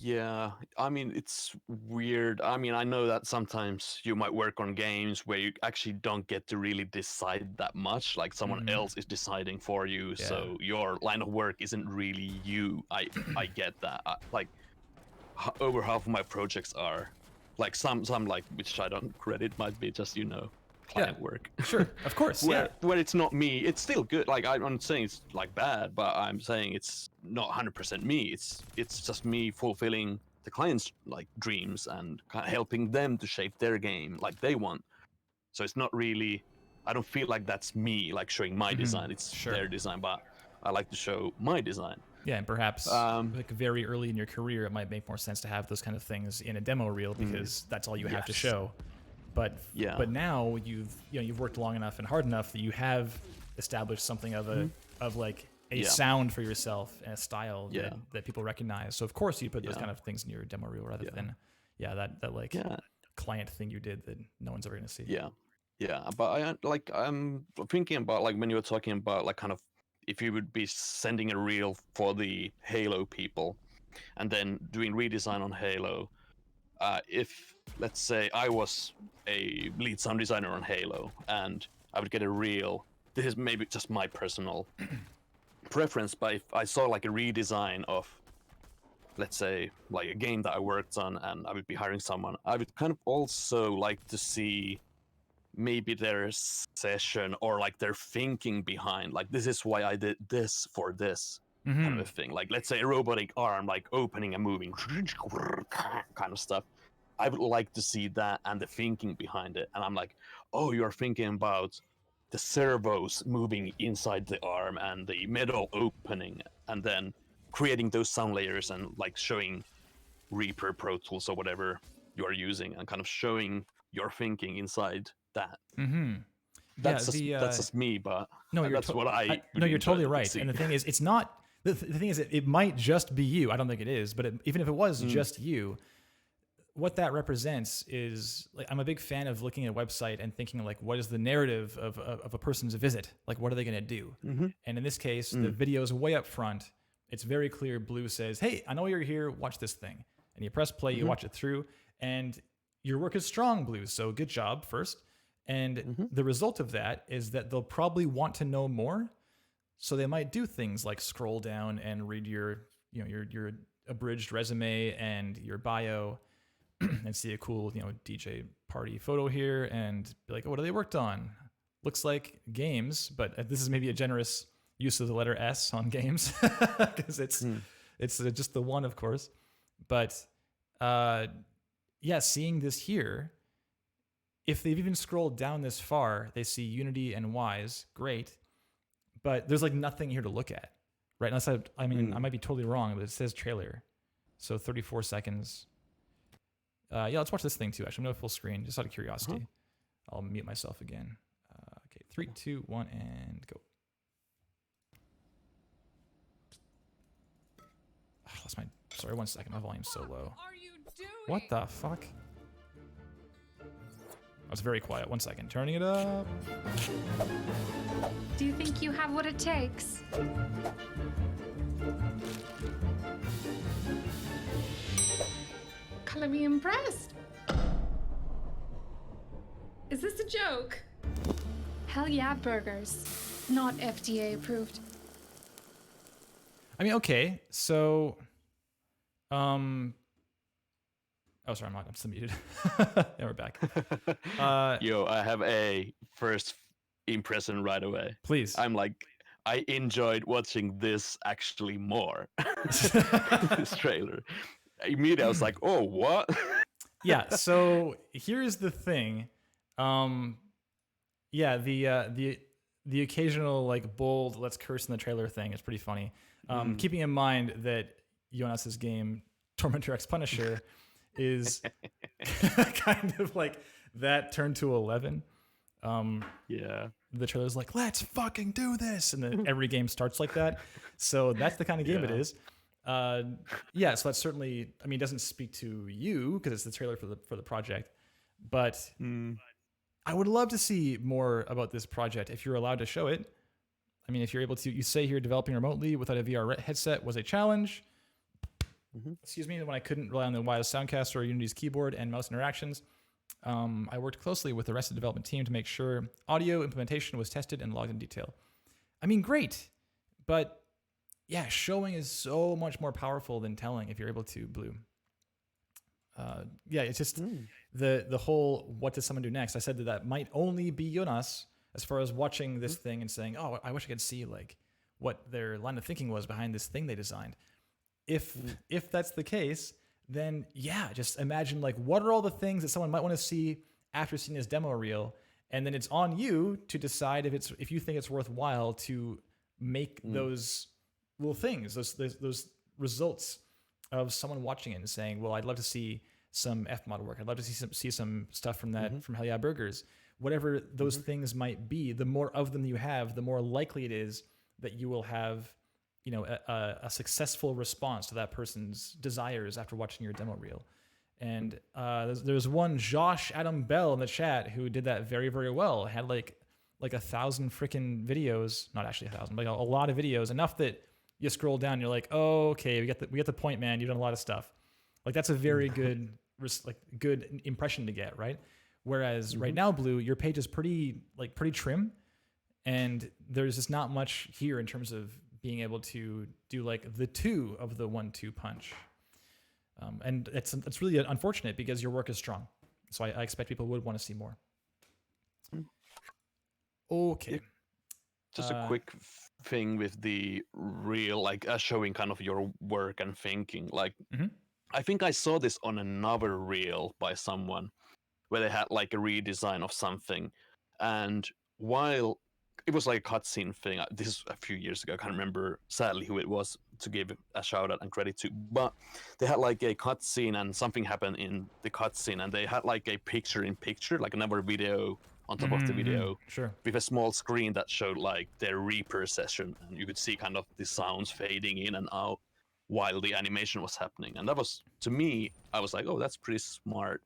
Speaker 2: Yeah, I mean, it's weird. I mean, I know that sometimes you might work on games where you actually don't get to really decide that much. Like someone else is deciding for you, so your line of work isn't really you. I get that. Over half of my projects are like some like, which I don't credit, might be just client work.
Speaker 1: Sure, of course.
Speaker 2: where it's not me, it's still good. Like I'm not saying it's like bad, but I'm saying it's not 100% me. It's just me fulfilling the client's like dreams and kind of helping them to shape their game like they want. So it's not really, I don't feel like that's me like showing my design. It's their design, but I like to show my design.
Speaker 1: Yeah, and perhaps like very early in your career, it might make more sense to have those kind of things in a demo reel because that's all you have to show. But now you've worked long enough and hard enough that you have established something of a sound for yourself and a style that people recognize. So of course you put those kind of things in your demo reel rather than that client thing you did that no one's ever gonna see.
Speaker 2: Yeah, but I'm thinking about like when you were talking about like kind of if you would be sending a reel for the Halo people and then doing redesign on Halo. If, let's say, I was a lead sound designer on Halo and I would get a reel, this is maybe just my personal preference, but if I saw like a redesign of, let's say, like a game that I worked on and I would be hiring someone, I would kind of also like to see maybe their session or like their thinking behind, like, this is why I did this for this kind of thing. Like, let's say a robotic arm, like opening and moving kind of stuff. I would like to see that and the thinking behind it. And I'm like, oh, you're thinking about the servos moving inside the arm and the metal opening and then creating those sound layers and like showing Reaper, Pro Tools or whatever you're using and kind of showing your thinking inside that. That's just me, but that's what I
Speaker 1: no, you're totally right. And the thing is, it's not the thing is it might just be you. I don't think it is, but even if it was just you, what that represents is like, I'm a big fan of looking at a website and thinking like, what is the narrative of a person's visit? Like, what are they going to do? And in this case, the video is way up front. It's very clear. Blue says, hey, I know you're here. Watch this thing. And you press play, you watch it through, and your work is strong, Blue. So good job first. And the result of that is that they'll probably want to know more. So they might do things like scroll down and read your abridged resume and your bio and see a cool, DJ party photo here and be like, oh, what have they worked on? Looks like games, but this is maybe a generous use of the letter S on games because it's just the one, of course. But seeing this here, if they've even scrolled down this far, they see Unity and Wise, great. But there's like nothing here to look at, right? Unless I might be totally wrong, but it says trailer. So 34 seconds. Yeah, let's watch this thing too. Actually, I'm going to full screen just out of curiosity. I'll mute myself again. Okay, 3, 2, 1, and go. I lost my. Sorry, 1 second. My volume's so low.
Speaker 3: What are you doing?
Speaker 1: What the fuck? I was very quiet. 1 second. Turning it up.
Speaker 4: Do you think you have what it takes? Color me impressed. Is this a joke? Hell yeah, burgers. Not FDA approved.
Speaker 1: I mean, okay, so, oh, sorry, I'm still muted. Yeah, we're back.
Speaker 2: Yo, I have a first impression right away.
Speaker 1: Please.
Speaker 2: I'm like, I enjoyed watching this actually more. This trailer. Immediately, I was like, oh, what?
Speaker 1: Yeah, so here's the thing. Yeah, the occasional like bold let's curse in the trailer thing is pretty funny. Keeping in mind that Joonas's game Tormentor X Punisher is kind of like that turned to 11.
Speaker 2: Yeah.
Speaker 1: The trailer's like, let's fucking do this, and then every game starts like that. So that's the kind of game it is. Yeah, so that's certainly, I mean, it doesn't speak to you because it's the trailer for the project, but I would love to see more about this project if you're allowed to show it. I mean, if you're able to, you say here developing remotely without a VR headset was a challenge. Excuse me, when I couldn't rely on the wireless Soundcaster or Unity's keyboard and mouse interactions. I worked closely with the rest of the development team to make sure audio implementation was tested and logged in detail. I mean, great, but yeah, showing is so much more powerful than telling if you're able to, Blue. Yeah, it's just the whole what does someone do next? I said that might only be Joonas as far as watching this thing and saying, oh, I wish I could see like what their line of thinking was behind this thing they designed. If that's the case, then yeah, just imagine like what are all the things that someone might want to see after seeing this demo reel, and then it's on you to decide if you think it's worthwhile to make those little things, those results of someone watching it and saying, well, I'd love to see some F-mod work. I'd love to see some stuff from that, from Hell Yeah Burgers. Whatever those things might be, the more of them you have, the more likely it is that you will have, you know, a successful response to that person's desires after watching your demo reel. And there's one Josh Adam Bell in the chat who did that very, very well. Had like 1,000 freaking videos, not actually 1,000, but a lot of videos, enough that you scroll down, and you're like, oh, okay, we get the point, man. You've done a lot of stuff. Like that's a very good good impression to get, right? Whereas right now, Blue, your page is pretty trim, and there's just not much here in terms of being able to do like the 2 of the 1-2 punch. And it's really unfortunate because your work is strong. So I expect people would want to see more. Okay.
Speaker 2: Just a quick thing with the real, like showing kind of your work and thinking. Like, I think I saw this on another reel by someone where they had like a redesign of something. And while it was like a cutscene thing, this is a few years ago, I can't remember sadly who it was to give a shout out and credit to, but they had like a cutscene and something happened in the cutscene and they had like a picture in picture, like another video on top of the video, with a small screen that showed like their Reaper session, and you could see kind of the sounds fading in and out while the animation was happening. And that was, to me, I was like, oh, that's pretty smart.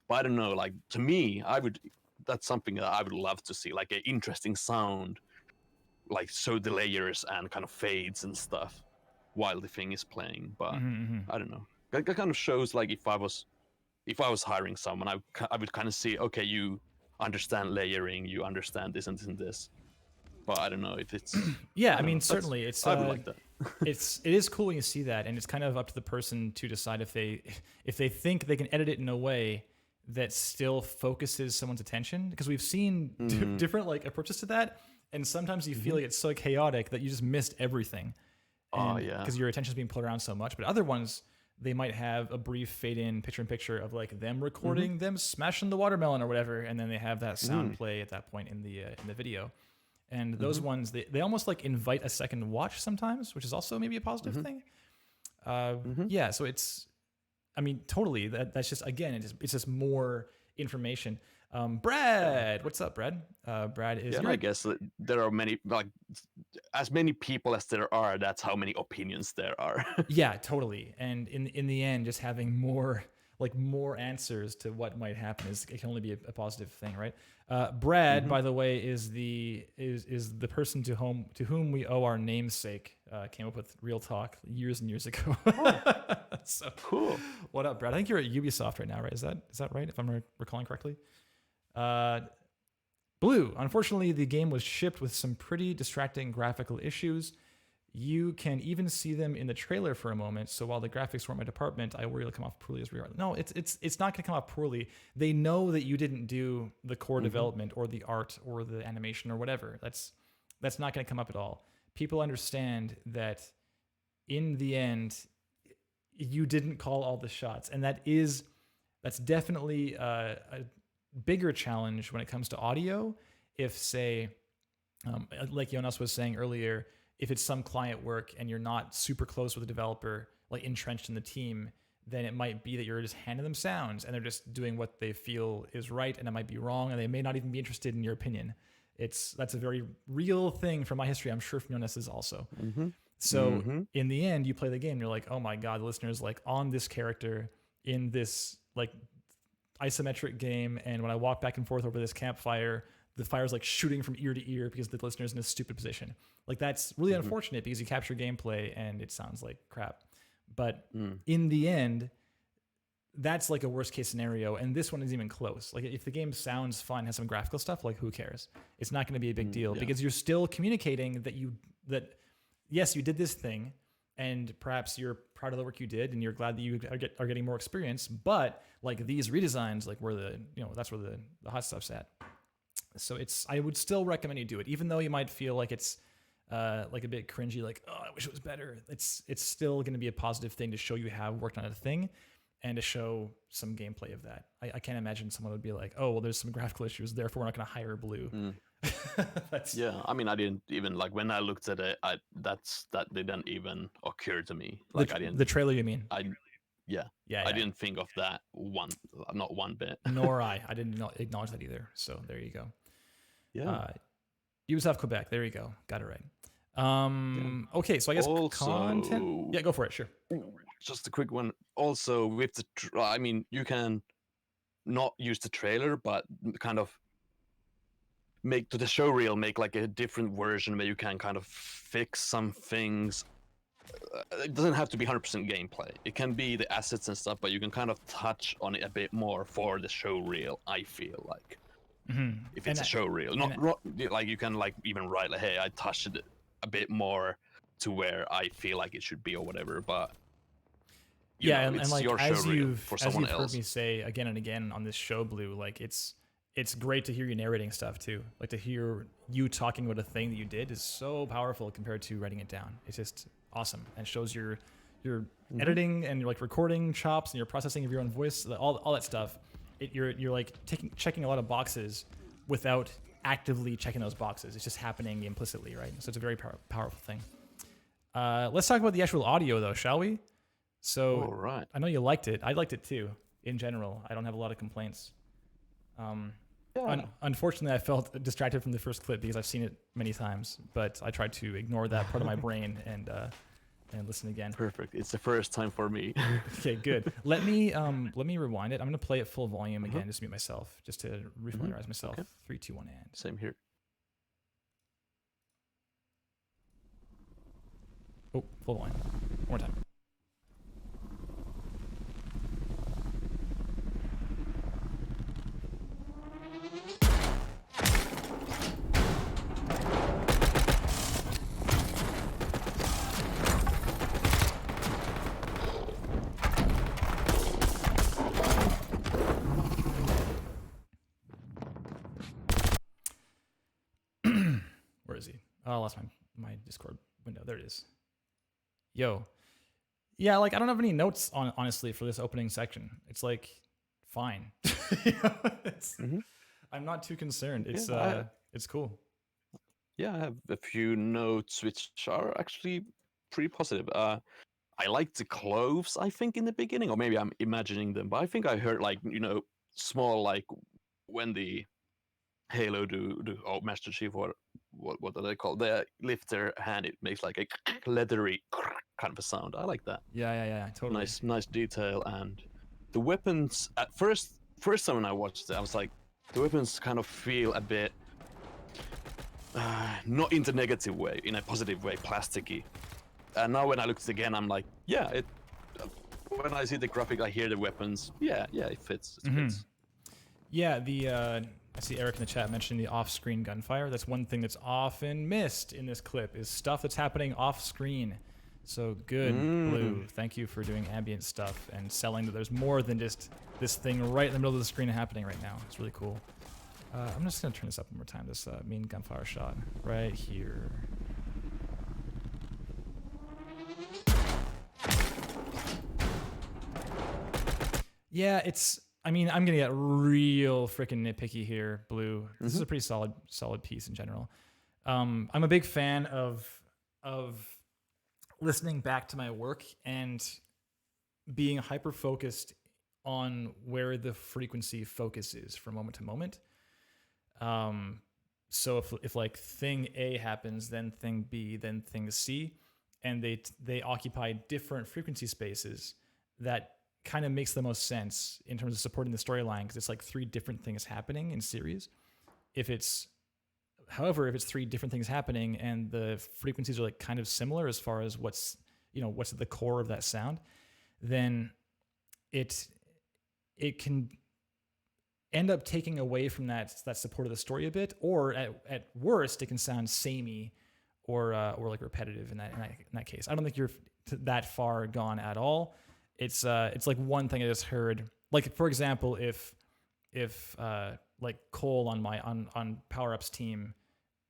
Speaker 2: But I don't know, like to me, that's something that I would love to see, like an interesting sound, like show the layers and kind of fades and stuff while the thing is playing. But I don't know. That kind of shows like if I was hiring someone, I would kind of see, okay, you understand layering, you understand this and this and this. But I don't know if it's
Speaker 1: yeah, I mean certainly it's
Speaker 2: I would like that.
Speaker 1: it is cool when you see that, and it's kind of up to the person to decide if they think they can edit it in a way that still focuses someone's attention, because we've seen different like approaches to that, and sometimes you feel like it's so chaotic that you just missed everything. Because your attention's being pulled around so much. But other ones, they might have a brief fade in picture in picture of like them recording them smashing the watermelon or whatever, and then they have that sound play at that point in the video. And those ones, they almost like invite a second watch sometimes, which is also maybe a positive thing. Yeah, so it's I mean, totally. That's just, again, it's just more information. Brad, what's up, Brad? Brad is.
Speaker 2: Yeah, and I guess that there are many, like, as many people as there are. That's how many opinions there are.
Speaker 1: Yeah, totally. And in the end, just having more answers to what might happen it can only be a positive thing, right? Brad, by the way, is the person to whom we owe our namesake. Came up with Real Talk years and years ago. So
Speaker 2: Cool.
Speaker 1: what up, Brad? I think you're at Ubisoft right now, right? Is that right? If I'm recalling correctly. Blue. Unfortunately, the game was shipped with some pretty distracting graphical issues. You can even see them in the trailer for a moment. So while the graphics weren't my department, I worry it'll come off poorly as we are. No, it's not going to come off poorly. They know that you didn't do the core development or the art or the animation or whatever. That's not going to come up at all. People understand that in the end, you didn't call all the shots, and that's definitely a bigger challenge when it comes to audio. If, say, like Joonas was saying earlier, if it's some client work and you're not super close with the developer, like entrenched in the team, then it might be that you're just handing them sounds and they're just doing what they feel is right, and it might be wrong, and they may not even be interested in your opinion. That's a very real thing from my history. I'm sure from Joonas's also. So in the end, you play the game, you're like, oh my God, the listener's like on this character in this like isometric game, and when I walk back and forth over this campfire, the fire's like shooting from ear to ear because the listener's in a stupid position. Like, that's really unfortunate because you capture gameplay and it sounds like crap. But in the end, that's like a worst case scenario, and this one isn't even close. Like, if the game sounds fun, has some graphical stuff, like, who cares? It's not going to be a big deal because you're still communicating that yes, you did this thing, and perhaps you're proud of the work you did, and you're glad that you are getting more experience. But like, these redesigns, like, that's where the hot stuff's at. So I would still recommend you do it, even though you might feel like it's like a bit cringy, like, oh, I wish it was better. It's still going to be a positive thing to show you have worked on a thing and to show some gameplay of that. I can't imagine someone would be like, oh, well, there's some graphical issues, therefore we're not going to hire Blue.
Speaker 2: Yeah, I mean, I didn't even, like, when I looked at it, that didn't even occur to me. Like, I didn't.
Speaker 1: The trailer, you mean?
Speaker 2: Yeah. I didn't think of that not one bit.
Speaker 1: Nor I. I didn't acknowledge that either. So there you go.
Speaker 2: Yeah.
Speaker 1: Ubisoft Quebec. There you go. Got it right. Okay, so I guess
Speaker 2: Also,
Speaker 1: content. Yeah, go for it. Sure.
Speaker 2: Just a quick one. Also, with I mean, you can not use the trailer, but kind of make to the show reel, make like a different version where you can kind of fix some things. It doesn't have to be 100% gameplay. It can be the assets and stuff, but you can kind of touch on it a bit more for the show reel, I feel like. If it's a show reel, like, you can, like, even write like, hey, I touched it a bit more to where I feel like it should be or whatever. But
Speaker 1: and like,
Speaker 2: your
Speaker 1: as
Speaker 2: show reel
Speaker 1: you've
Speaker 2: for someone else.
Speaker 1: Heard me say again and again on this show, Blue, like, it's great to hear you narrating stuff too. Like, to hear you talking about a thing that you did is so powerful compared to writing it down. It's just awesome, and shows your editing and your, like, recording chops and your processing of your own voice, all that stuff. You're like checking a lot of boxes without actively checking those boxes. It's just happening implicitly, right? So it's a very powerful thing. Let's talk about the actual audio, though, shall we? So,
Speaker 2: all right.
Speaker 1: I know you liked it. I liked it too. In general, I don't have a lot of complaints. Unfortunately, I felt distracted from the first clip because I've seen it many times, but I tried to ignore that part of my brain and listen again.
Speaker 2: Perfect. It's the first time for me.
Speaker 1: Okay, good. Let me rewind it. I'm going to play it full volume again, just to mute myself, just to refamiliarize myself. Okay. 3, 2, 1, and.
Speaker 2: Same here.
Speaker 1: Oh, full volume. One more time. Where is he? Oh, I lost my Discord window. There it is. Yo. Yeah, like, I don't have any notes honestly for this opening section. It's like, fine. I'm not too concerned. It's it's cool. Yeah,
Speaker 2: I have a few notes which are actually pretty positive. I I liked the clothes, I think, in the beginning, or maybe I'm imagining them, but I think I heard like, small, like when the Halo do Master Chief, what do they call? They lift their hand, it makes like a leathery kind of a sound. I like that.
Speaker 1: Yeah, totally.
Speaker 2: Nice detail. And the weapons at first time when I watched it, I was like, the weapons kind of feel a bit not in the negative way, in a positive way, plasticky. And now when I look at it again, I'm like, yeah, it. When I see the graphic, I hear the weapons. Yeah, it fits. It fits.
Speaker 1: Yeah, I see Eric in the chat mentioned the off-screen gunfire. That's one thing that's often missed in this clip is stuff that's happening off-screen. So good, Blue. Thank you for doing ambient stuff and selling that there's more than just this thing right in the middle of the screen happening right now. It's really cool. I'm just gonna turn this up one more time. This mean gunfire shot right here. Yeah, I mean, I'm gonna get real freaking nitpicky here, Blue. This is a pretty solid piece in general. I'm a big fan of listening back to my work and being hyper focused on where the frequency focus is from moment to moment. So if like thing A happens, then thing B, then thing C, and they occupy different frequency spaces, that kind of makes the most sense in terms of supporting the storyline, because it's like three different things happening in series. However, if it's three different things happening and the frequencies are like kind of similar as far as what's at the core of that sound, then it can end up taking away from that support of the story a bit, or at worst, it can sound samey or like repetitive in that case. I don't think you're that far gone at all. It's like one thing I just heard. Like for example, if like Cole on Power Up's team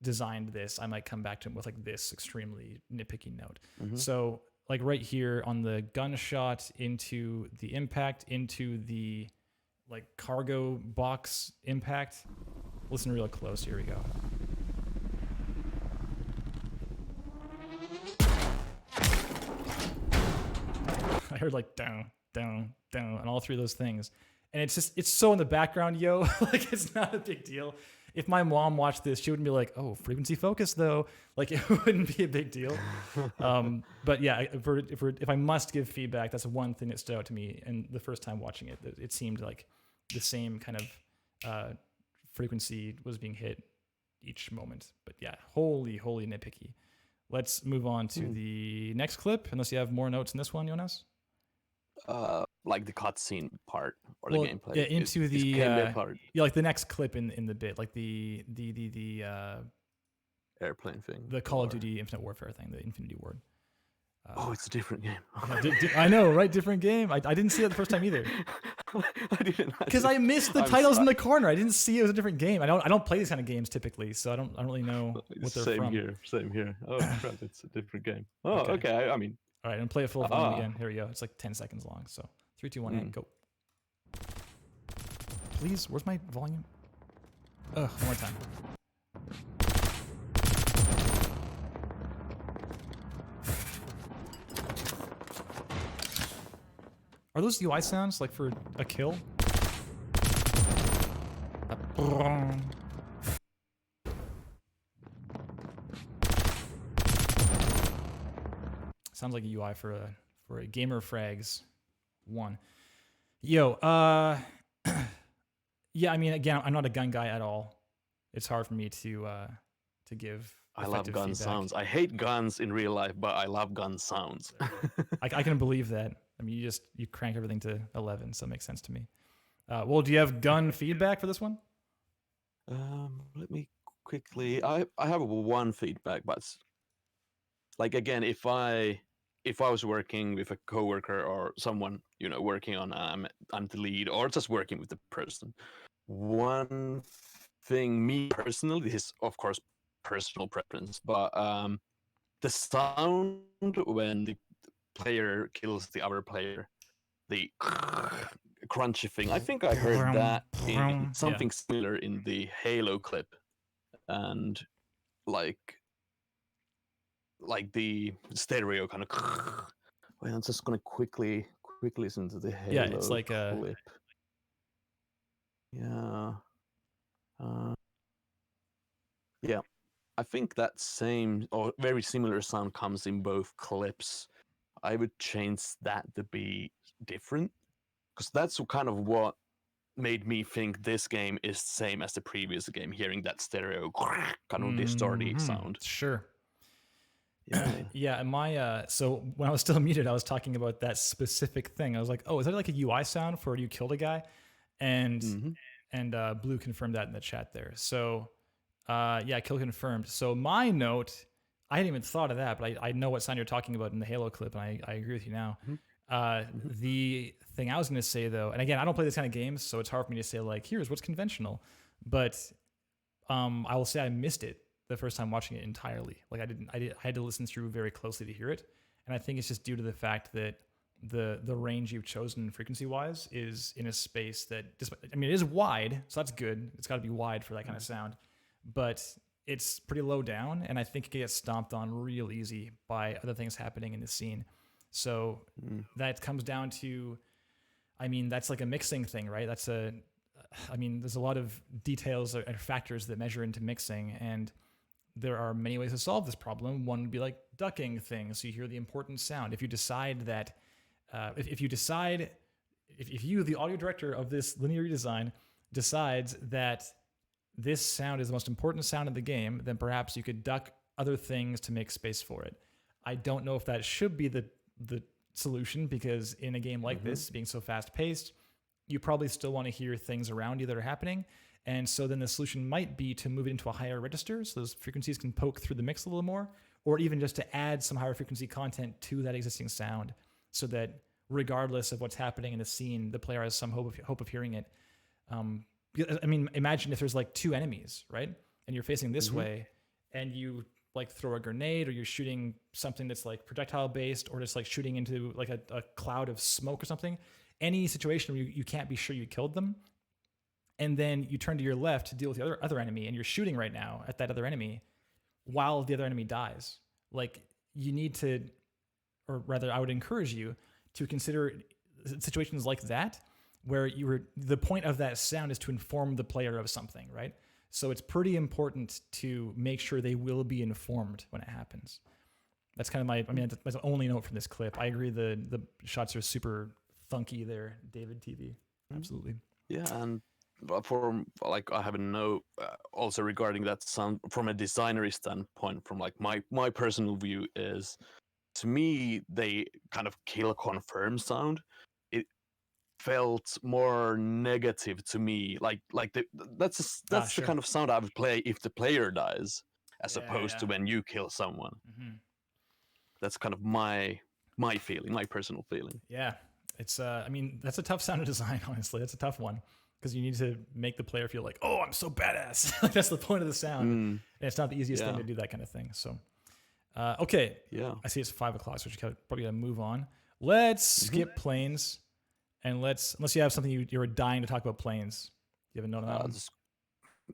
Speaker 1: designed this, I might come back to him with like this extremely nitpicky note. So like right here on the gunshot into the impact into the like cargo box impact. Listen real close. Here we go. I heard like down, and all three of those things. And it's so in the background, yo. Like it's not a big deal. If my mom watched this, she wouldn't be like, "Oh, frequency focus though." Like it wouldn't be a big deal. But yeah, if I must give feedback, that's one thing that stood out to me. And the first time watching it, it seemed like the same kind of frequency was being hit each moment. But yeah, holy nitpicky. Let's move on to the next clip, unless you have more notes in this one, Joonas.
Speaker 2: Like the cutscene part or the gameplay.
Speaker 1: Yeah, into the
Speaker 2: gameplay part.
Speaker 1: Yeah, like the next clip in the bit, like the
Speaker 2: airplane thing.
Speaker 1: The Call of Duty Infinite Warfare thing, the Infinity Ward.
Speaker 2: It's a different game.
Speaker 1: I know, right? Different game. I didn't see it the first time either.
Speaker 2: I didn't.
Speaker 1: Because I missed the titles in the corner. I didn't see it was a different game. I don't play these kind of games typically, so I don't really know what they're from.
Speaker 2: Same here. Oh crap, it's a different game. Oh, okay. I mean.
Speaker 1: All right, and play it full volume again. Here we go. It's like 10 seconds long. So 3, 2, 1, and go. Please, where's my volume? One more time. Are those UI sounds like for a kill? Sounds like a UI for a Gamer Frags 1. Yo, yeah, I mean, again, I'm not a gun guy at all. It's hard for me to give.
Speaker 2: I love gun sounds. I hate guns in real life, but I love gun sounds.
Speaker 1: I can believe that. I mean, you crank everything to 11, so it makes sense to me. Well, do you have gun feedback for this one?
Speaker 2: Let me quickly. I have one feedback, but like again, if I was working with a coworker or someone, working on I'm the lead, or just working with the person, one thing, me personally, this is of course personal preference, but the sound when the player kills the other player, the crunchy thing, I think I heard that in something similar in the Halo clip, and like the stereo kind of Wait, I'm just gonna quickly listen to the Halo
Speaker 1: Yeah, it's like a
Speaker 2: clip. Yeah. Yeah. I think that same or very similar sound comes in both clips. I would change that to be different because that's kind of what made me think this game is the same as the previous game, hearing that stereo kind of distorted sound.
Speaker 1: Sure.
Speaker 2: Yeah.
Speaker 1: Yeah, and my so when I was still muted, I was talking about that specific thing. I was like, "Oh, is that like a UI sound for you killed a guy?" And Blue confirmed that in the chat there. So, yeah, kill confirmed. So my note, I hadn't even thought of that, but I know what sound you're talking about in the Halo clip, and I agree with you now. The thing I was going to say though, and again, I don't play this kind of games, so it's hard for me to say like, here's what's conventional. But I will say I missed it the first time watching it entirely. Like I had to listen through very closely to hear it, and I think it's just due to the fact that the range you've chosen frequency wise is in a space that I mean it is wide, so that's good. It's got to be wide for that kind of sound, but it's pretty low down, and I think it gets stomped on real easy by other things happening in the scene. So that comes down to, I mean, that's like a mixing thing, right? I mean, there's a lot of details and factors that measure into mixing, and there are many ways to solve this problem. One would be like ducking things, so you hear the important sound. If you decide that, if you, the audio director of this linear redesign, decides that this sound is the most important sound in the game, then perhaps you could duck other things to make space for it. I don't know if that should be the solution, because in a game like this, being so fast paced, you probably still want to hear things around you that are happening. And so then the solution might be to move it into a higher register so those frequencies can poke through the mix a little more, or even just to add some higher frequency content to that existing sound so that regardless of what's happening in the scene, the player has some hope of hearing it. I mean, imagine if there's like two enemies, right? And you're facing this way and you like throw a grenade, or you're shooting something that's like projectile based, or just like shooting into like a cloud of smoke or something. Any situation where you can't be sure you killed them, and then you turn to your left to deal with the other enemy, and you're shooting right now at that other enemy while the other enemy dies. Like, you need to, or rather I would encourage you to consider situations like that where the point of that sound is to inform the player of something, right? So it's pretty important to make sure they will be informed when it happens. That's kind of that's the only note from this clip. I agree the shots are super funky there, David TV. Absolutely.
Speaker 2: Yeah, and for like I have a note also regarding that sound from a designer standpoint. From like my personal view is, to me, they kind of kill confirm sound. It felt more negative to me. That's
Speaker 1: Sure.
Speaker 2: the kind of sound I would play if the player dies, as
Speaker 1: Yeah,
Speaker 2: opposed to when you kill someone. That's kind of my feeling, my personal feeling.
Speaker 1: Yeah, it's I mean, that's a tough sound to design. Honestly, that's a tough one, because you need to make the player feel like, oh, I'm so badass. Like, that's the point of the sound, and it's not the easiest thing to do that kind of thing. So, okay,
Speaker 2: Yeah,
Speaker 1: I see it's 5 o'clock, so we're probably gonna move on. Let's skip planes, and unless you have something you were dying to talk about planes. You have a note on that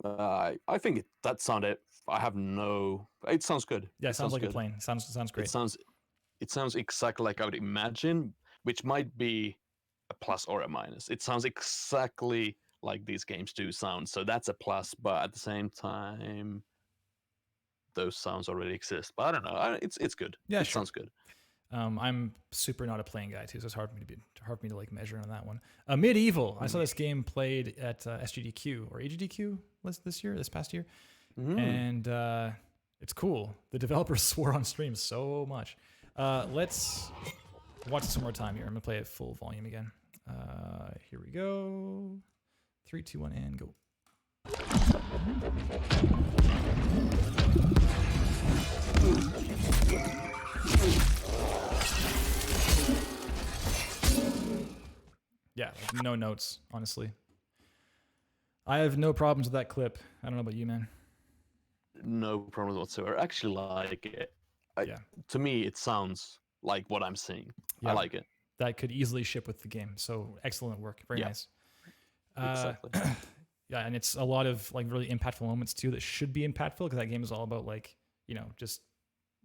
Speaker 1: one?
Speaker 2: I think that sounded. I have no. It sounds good.
Speaker 1: Yeah, it sounds like good. A plane. Sounds great.
Speaker 2: It sounds exactly like I would imagine, which might be a plus or a minus. It sounds exactly like these games do sound, so that's a plus. But at the same time, those sounds already exist. But I don't know. It's good.
Speaker 1: Yeah,
Speaker 2: it sounds good.
Speaker 1: I'm super not a plane guy too, so it's hard for me to like measure on that one. Medieval. I saw this game played at SGDQ or AGDQ this past year, and it's cool. The developers swore on stream so much. Let's watch it some more time here. I'm gonna play it full volume again. Here we go. 3, 2, 1, and go. Yeah, like no notes, honestly. I have no problems with that clip. I don't know about you, man.
Speaker 2: No problems whatsoever. I actually like it. To me, it sounds like what I'm seeing.
Speaker 1: Yeah,
Speaker 2: I like it.
Speaker 1: That could easily ship with the game. So excellent work. Very nice.
Speaker 2: Exactly.
Speaker 1: Yeah, and it's a lot of like really impactful moments too that should be impactful, because that game is all about like, just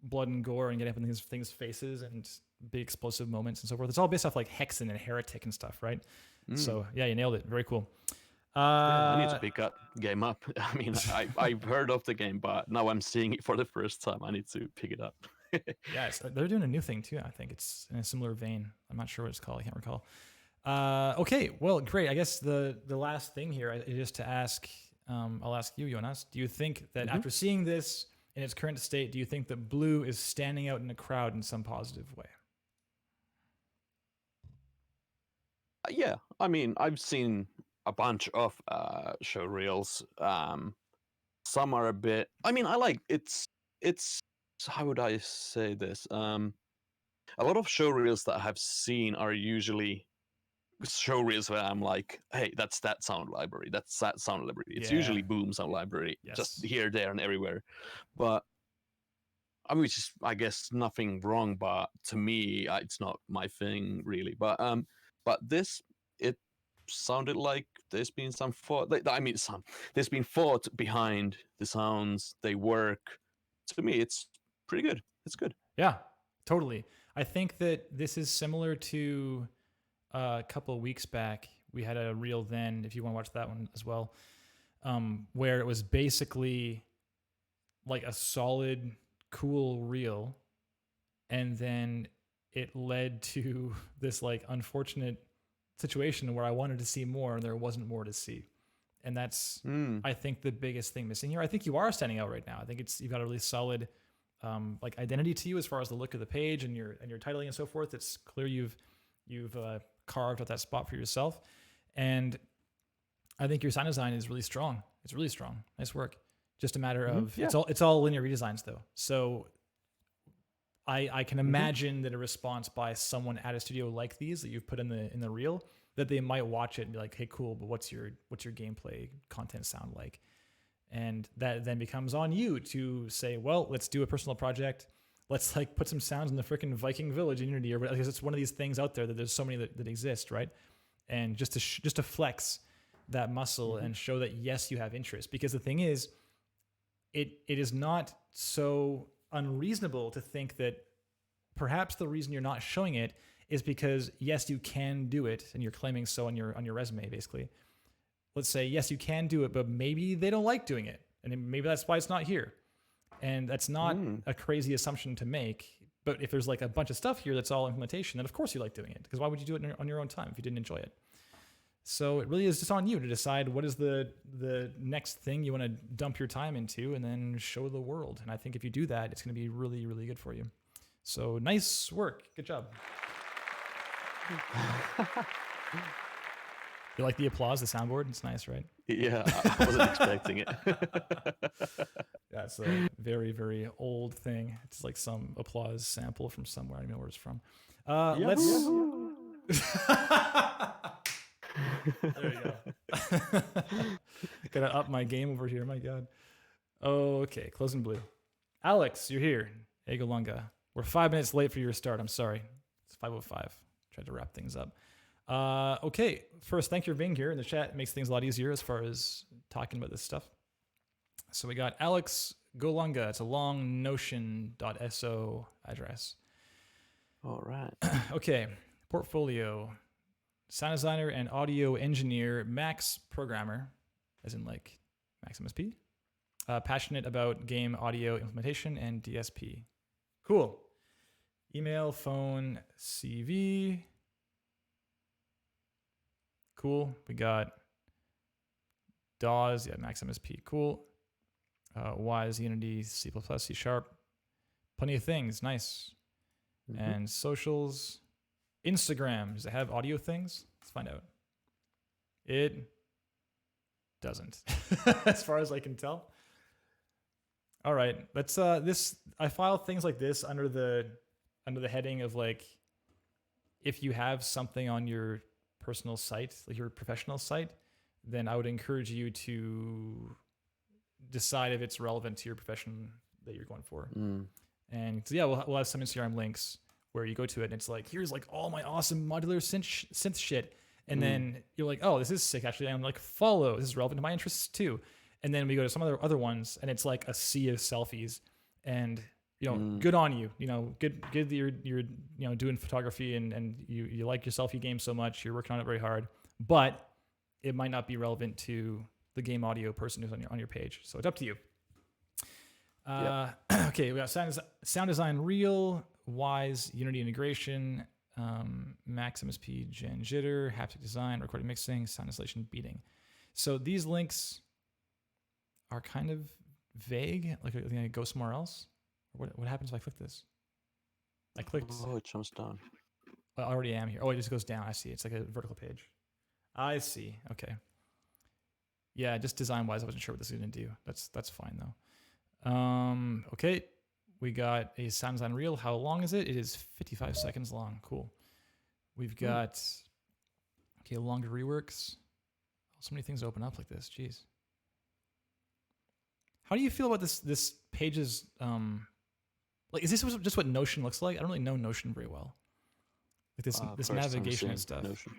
Speaker 1: blood and gore and getting up in things faces and big explosive moments and so forth. It's all based off like Hexen and Heretic and stuff, right? So yeah, you nailed it. Very cool.
Speaker 2: I need to pick up game up. I mean, I've heard of the game, but now I'm seeing it for the first time. I need to pick it up.
Speaker 1: Yeah, they're doing a new thing too. I think it's in a similar vein. I'm not sure what it's called. I can't recall. Okay, well, great. I guess the last thing here is just to ask. I'll ask you, Joonas. Do you think that after seeing this in its current state, do you think that blue is standing out in the crowd in some positive way?
Speaker 2: Yeah, I mean, I've seen a bunch of show reels. Some are a bit. I mean, I like it's. How would I say this? A lot of show reels that I have seen are usually show reels where I'm like, hey, that's that sound library. That's that sound library. It's usually Boom sound library, just here, there, and everywhere. But I mean, which is, I guess, nothing wrong. But to me, it's not my thing really. But this, it sounded like there's been some thought. There's been thought behind the sounds. They work. To me, it's pretty good. It's good.
Speaker 1: Yeah, totally. I think that this is similar to a couple of weeks back. We had a reel then, if you want to watch that one as well, where it was basically like a solid, cool reel, and then it led to this like unfortunate situation where I wanted to see more and there wasn't more to see. And that's, I think, the biggest thing missing here. I think you are standing out right now. I think you've got a really solid like identity to you as far as the look of the page and your titling and so forth. It's clear you've carved out that spot for yourself. And I think your sound design is really strong. It's really strong. Nice work. Just a matter of it's all linear redesigns though. So I can imagine that a response by someone at a studio like these that you've put in the reel, that they might watch it and be like, hey, cool, but what's your gameplay content sound like? And that then becomes on you to say, well, let's do a personal project. Let's like put some sounds in the freaking Viking village in Unity, or because it's one of these things out there that there's so many that exist, right? And just to flex that muscle and show that yes, you have interest. Because the thing is, it is not so unreasonable to think that perhaps the reason you're not showing it is because yes, you can do it, and you're claiming so on your resume, basically. Let's say yes, you can do it, but maybe they don't like doing it, and maybe that's why it's not here. And that's not a crazy assumption to make. But if there's like a bunch of stuff here that's all implementation, then of course you like doing it, because why would you do it on your own time if you didn't enjoy it? So it really is just on you to decide what is the next thing you want to dump your time into and then show the world. And I think if you do that, it's going to be really, really good for you. So nice work. Good job. You like the applause, the soundboard? It's nice, right?
Speaker 2: Yeah, I wasn't expecting it.
Speaker 1: Yeah, it's a very, very old thing. It's like some applause sample from somewhere. I don't know where it's from. Let's... There you go. Gotta up my game over here. My God. Okay, closing blue. Alex, you're here. Egolunga. We're 5 minutes late for your start. I'm sorry. It's 5:05. Tried to wrap things up. Okay, first, thank you for being here in the chat. It makes things a lot easier as far as talking about this stuff. So we got Alex Golunga. It's a long notion.so address.
Speaker 2: All right.
Speaker 1: Okay, portfolio. Sound designer and audio engineer, Max programmer, as in like Max MSP. Passionate about game audio implementation and DSP. Cool. Email, phone, CV. Cool. We got DAWs, yeah, Max MSP. Cool. Wise, Unity, C++, C#. Plenty of things. Nice. And socials. Instagram, does it have audio things? Let's find out. It doesn't, as far as I can tell. All right, let's I file things like this under the heading of like, if you have something on your personal site, like your professional site, then I would encourage you to decide if it's relevant to your profession that you're going for. And so yeah, we'll have some Instagram links where you go to it and it's like, here's like all my awesome modular synth shit. And then you're like, oh, this is sick. Actually, I'm like, follow. This is relevant to my interests too. And then we go to some other ones and it's like a sea of selfies. And good on you. Good that you're doing photography and you like your selfie game so much. You're working on it very hard, but it might not be relevant to the game audio person who's on your page. So it's up to you. Okay, we got sound design, real, wise, Unity integration, Max MSP, Gen jitter, haptic design, recording mixing, sound installation, beating. So these links are kind of vague. Like, I go somewhere else. What happens if I click this? I clicked.
Speaker 2: Oh, it jumps down.
Speaker 1: I already am here. Oh, it just goes down. I see. It's like a vertical page. I see. Okay. Yeah, just design-wise, I wasn't sure what this is going to do. That's fine, though. Okay. We got a sound design reel. How long is it? It is 55 seconds long. Cool. We've got, longer reworks. So many things open up like this. Jeez. How do you feel about this page's, is this just what Notion looks like? I don't really know Notion very well. Like this navigation and stuff. Notion.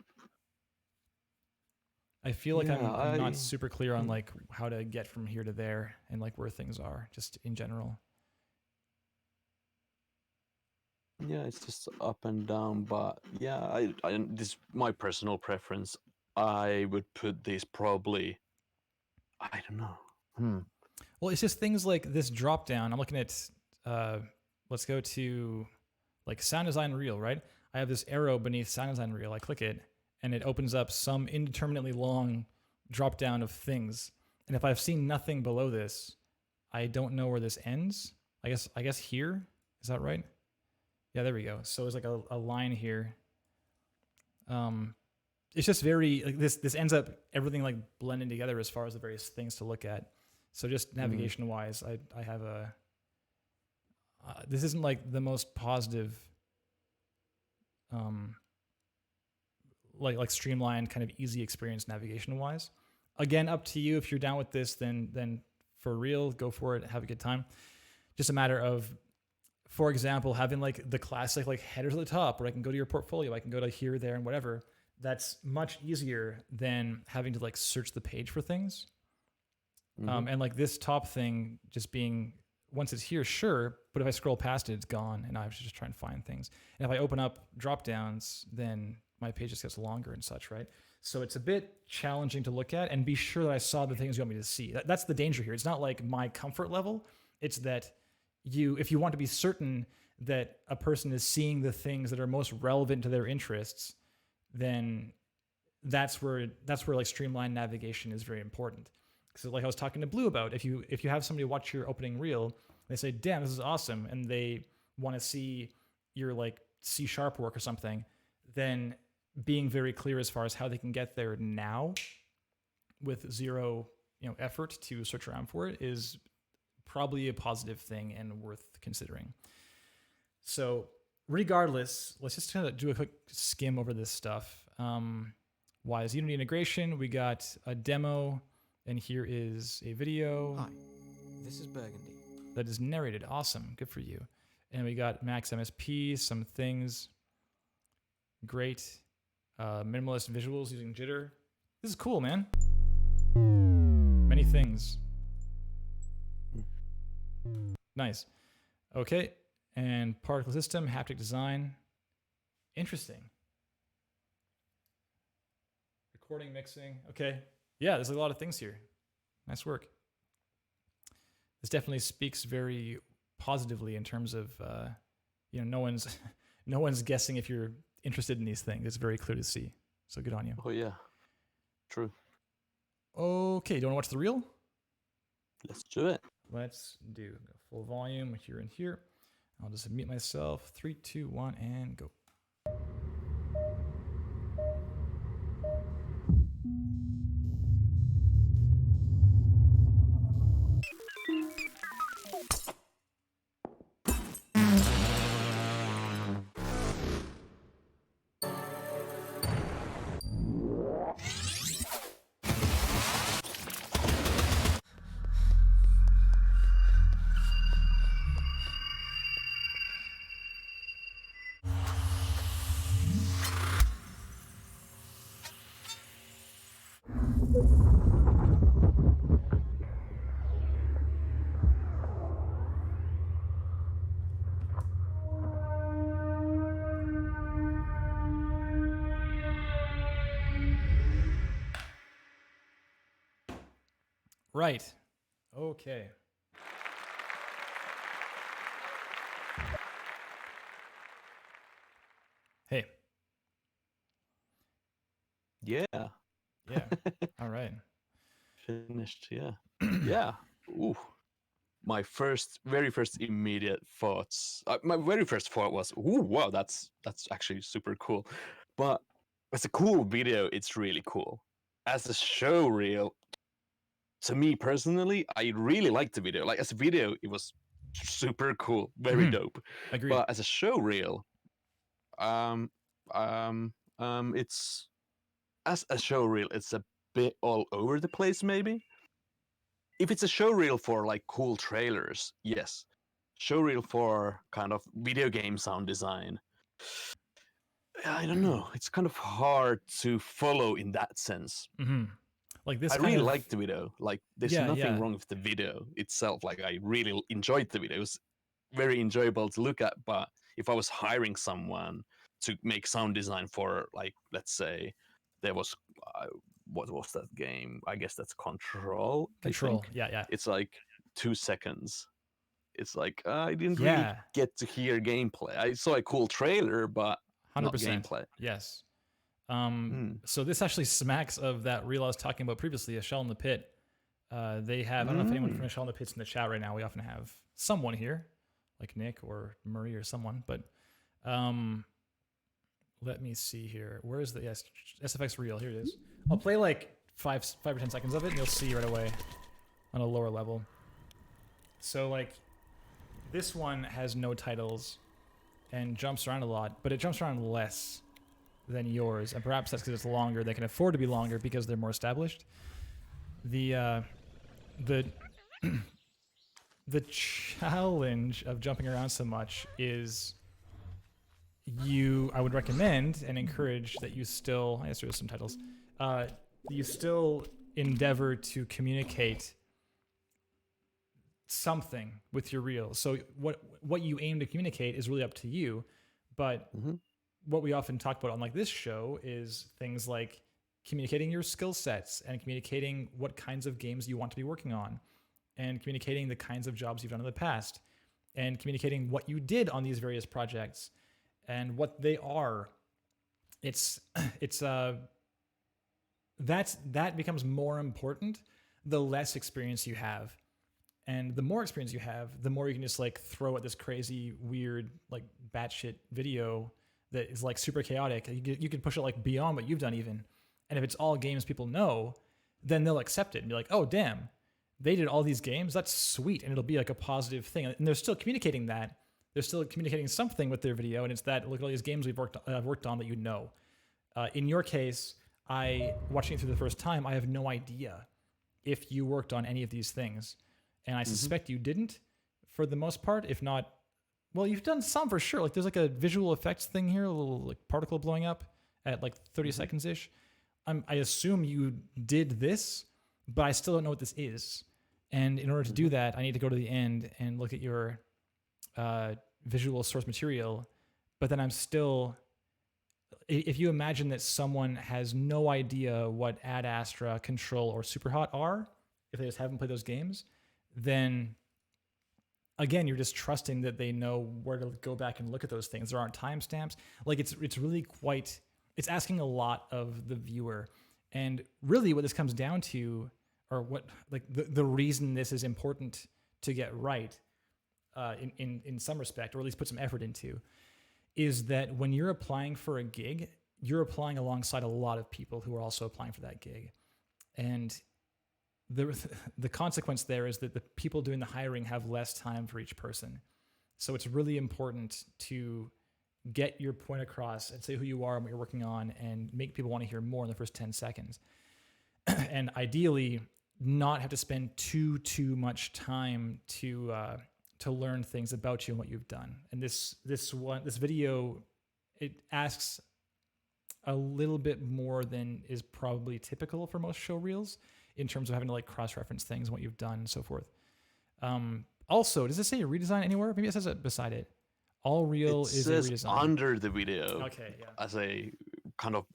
Speaker 1: I feel like I'm not super clear on like how to get from here to there and like where things are just in general.
Speaker 2: Yeah, it's just up and down, but yeah, I this is my personal preference. I would put this probably, I don't know.
Speaker 1: Well, it's just things like this drop down. I'm looking at, let's go to like sound design reel, right? I have this arrow beneath sound design reel. I click it and it opens up some indeterminately long drop down of things. And if I've seen nothing below this, I don't know where this ends. I guess here, is that right? Yeah, there we go. So it's like a line here. It's just very like this ends up everything like blending together as far as the various things to look at. So just navigation wise, I have a this isn't like the most positive like streamlined kind of easy experience navigation wise. Again, up to you. If you're down with this, then for real, go for it. Have a good time. Just a matter of, for example, having like the classic like headers at the top, where I can go to your portfolio, I can go to here, there, and whatever. That's much easier than having to like search the page for things. And like this top thing just being, once it's here, sure, but if I scroll past it, it's gone, and I was just trying to find things. And if I open up drop downs, then my page just gets longer and such, right? So it's a bit challenging to look at and be sure that I saw the things you want me to see. That's the danger here. It's not like my comfort level. It's that if you want to be certain that a person is seeing the things that are most relevant to their interests, then that's where like streamlined navigation is very important. So like I was talking to Blue about, if you have somebody watch your opening reel, they say, damn, this is awesome, and they want to see your like C# work or something, then being very clear as far as how they can get there now with zero effort to search around for it is probably a positive thing and worth considering. So regardless, let's just kind of do a quick skim over this stuff. Wise Unity integration, we got a demo, and here is a video.
Speaker 3: Hi, this is Burgundy.
Speaker 1: That is narrated. Awesome. Good for you. And we got Max MSP, some things. Great. Minimalist visuals using jitter. This is cool, man. Many things. Nice. Okay. And particle system, haptic design. Interesting. Recording, mixing. Okay. Yeah, there's a lot of things here. Nice work. This definitely speaks very positively in terms of, no one's guessing if you're interested in these things. It's very clear to see. So good on you.
Speaker 2: Oh yeah, true.
Speaker 1: Okay, do you want to watch the reel?
Speaker 2: Let's do it.
Speaker 1: Let's do full volume here and here. I'll just mute myself. 3, 2, 1, and go. Right. Okay. Hey.
Speaker 2: Yeah.
Speaker 1: Yeah. All right.
Speaker 2: Finished. Yeah. Yeah. Ooh. My very first immediate thoughts. My very first thought was, "Ooh, wow, that's actually super cool." But as a cool video, it's really cool. As a show reel, to me personally, I really liked the video. Like as a video, it was super cool, very dope.
Speaker 1: Agreed.
Speaker 2: But as a show reel, um, it's as a show reel, it's a bit all over the place, maybe. If it's a show reel for like cool trailers, yes. Show reel for kind of video game sound design. I don't know. It's kind of hard to follow in that sense.
Speaker 1: Mm-hmm. Like this
Speaker 2: I
Speaker 1: kind
Speaker 2: really
Speaker 1: of
Speaker 2: liked the video. Like, there's
Speaker 1: Yeah,
Speaker 2: nothing
Speaker 1: yeah.
Speaker 2: wrong with the video itself. Like, I really enjoyed the video. It was very enjoyable to look at. But if I was hiring someone to make sound design for, like, let's say, there was what was that game? I guess that's Control. I
Speaker 1: Control.
Speaker 2: think.
Speaker 1: Yeah, yeah.
Speaker 2: It's like 2 seconds. It's like I didn't really
Speaker 1: Yeah.
Speaker 2: get to hear gameplay. I saw a cool trailer, but not
Speaker 1: 100%.
Speaker 2: gameplay.
Speaker 1: Yes. So this actually smacks of that reel I was talking about previously, A Shell in the Pit. They have, I don't know if anyone from A Shell in the Pit's in the chat right now. We often have someone here, like Nick or Murray or someone. But let me see here. Where is the SFX reel? Here it is. I'll play like 5 or 10 seconds of it, and you'll see right away on a lower level. So like this one has no titles and jumps around a lot, but it jumps around less than yours, and perhaps that's because it's longer. They can afford to be longer because they're more established. The the challenge of jumping around so much is I would recommend and encourage that you still, I guess there's some titles, you still endeavor to communicate something with your reel. So what you aim to communicate is really up to you, but what we often talk about on like this show is things like communicating your skill sets and communicating what kinds of games you want to be working on and communicating the kinds of jobs you've done in the past and communicating what you did on these various projects and what they are. That becomes more important the less experience you have. And the more experience you have, the more you can just like throw at this crazy, weird, like batshit video that is like super chaotic. You can push it like beyond what you've done even. And if it's all games people know, then they'll accept it and be like, oh, damn, they did all these games. That's sweet. And it'll be like a positive thing. And they're still communicating that. They're still communicating something with their video. And it's that, look at all these games I've worked on that you know. In your case, watching it through the first time, I have no idea if you worked on any of these things. And I suspect you didn't for the most part, if not, well, you've done some for sure. Like there's like a visual effects thing here, a little like particle blowing up at like 30 seconds-ish. I assume you did this, but I still don't know what this is. And in order to do that, I need to go to the end and look at your visual source material. But then I'm still, if you imagine that someone has no idea what Ad Astra, Control, or Superhot are, if they just haven't played those games, then again, you're just trusting that they know where to go back and look at those things. There aren't timestamps. Like it's really quite, it's asking a lot of the viewer. And really what this comes down to, or what like the reason this is important to get right in some respect, or at least put some effort into, is that when you're applying for a gig, you're applying alongside a lot of people who are also applying for that gig. And the consequence there is that the people doing the hiring have less time for each person. So it's really important to get your point across and say who you are and what you're working on and make people want to hear more in the first 10 seconds. And ideally not have to spend too much time to learn things about you and what you've done. And this video, it asks a little bit more than is probably typical for most show reels in terms of having to like cross-reference things and what you've done and so forth. Also, does it say redesign anywhere? Maybe it says it beside it. All reel is a redesign.
Speaker 2: Under the video.
Speaker 1: Okay, yeah.
Speaker 2: As a kind of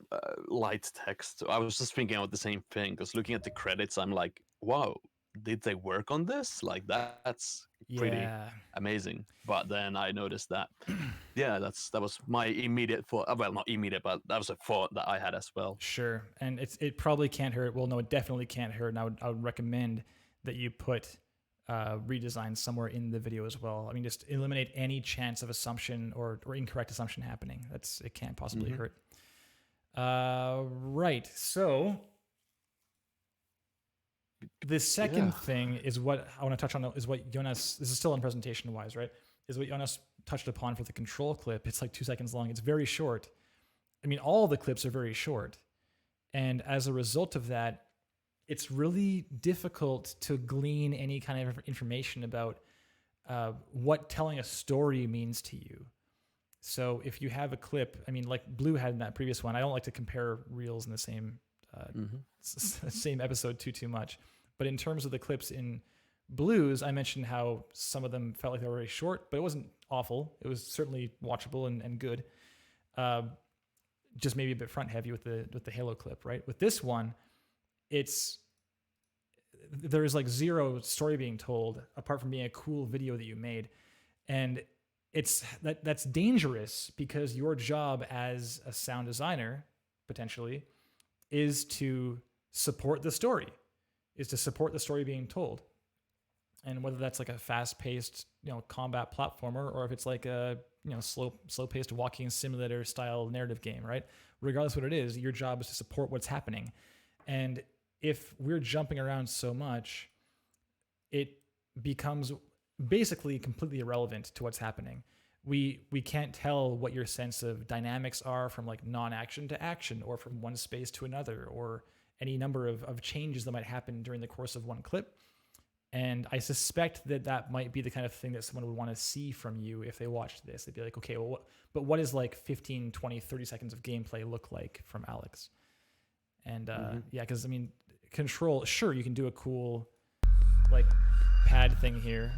Speaker 2: light text. I was just thinking about the same thing because looking at the credits, I'm like, wow, did they work on this? Like that's pretty
Speaker 1: Yeah.
Speaker 2: amazing. But then I noticed that, yeah, that was my immediate thought. Well, not immediate, but that was a thought that I had as well.
Speaker 1: Sure. And it probably can't hurt. Well, no, it definitely can't hurt. And I would recommend that you put redesign somewhere in the video as well. I mean, just eliminate any chance of assumption or incorrect assumption happening. It can't possibly hurt. Right. So the second thing is what I want to touch on is what Joonas, this is still on presentation wise, right? Is what Joonas touched upon for the control clip. It's like 2 seconds long. It's very short. I mean, all the clips are very short. And as a result of that, it's really difficult to glean any kind of information about what telling a story means to you. So if you have a clip, I mean, like Blue had in that previous one, I don't like to compare reels in the same same episode too much. But in terms of the clips in Blues, I mentioned how some of them felt like they were very short, but it wasn't awful. It was certainly watchable and good. Just maybe a bit front heavy with the Halo clip, right? With this one, there's like zero story being told apart from being a cool video that you made. And that's dangerous because your job as a sound designer, potentially, is to support the story, being told. And whether that's like a fast-paced, combat platformer, or if it's like a, slow-paced walking simulator style narrative game, right? Regardless of what it is, your job is to support what's happening. And if we're jumping around so much, it becomes basically completely irrelevant to what's happening. We can't tell what your sense of dynamics are from like non-action to action, or from one space to another, or any number of changes that might happen during the course of one clip. And I suspect that might be the kind of thing that someone would want to see from you if they watched this. They'd be like, okay, well, what does like 15, 20, 30 seconds of gameplay look like from Alex? And yeah, because I mean, Control, sure, you can do a cool like pad thing here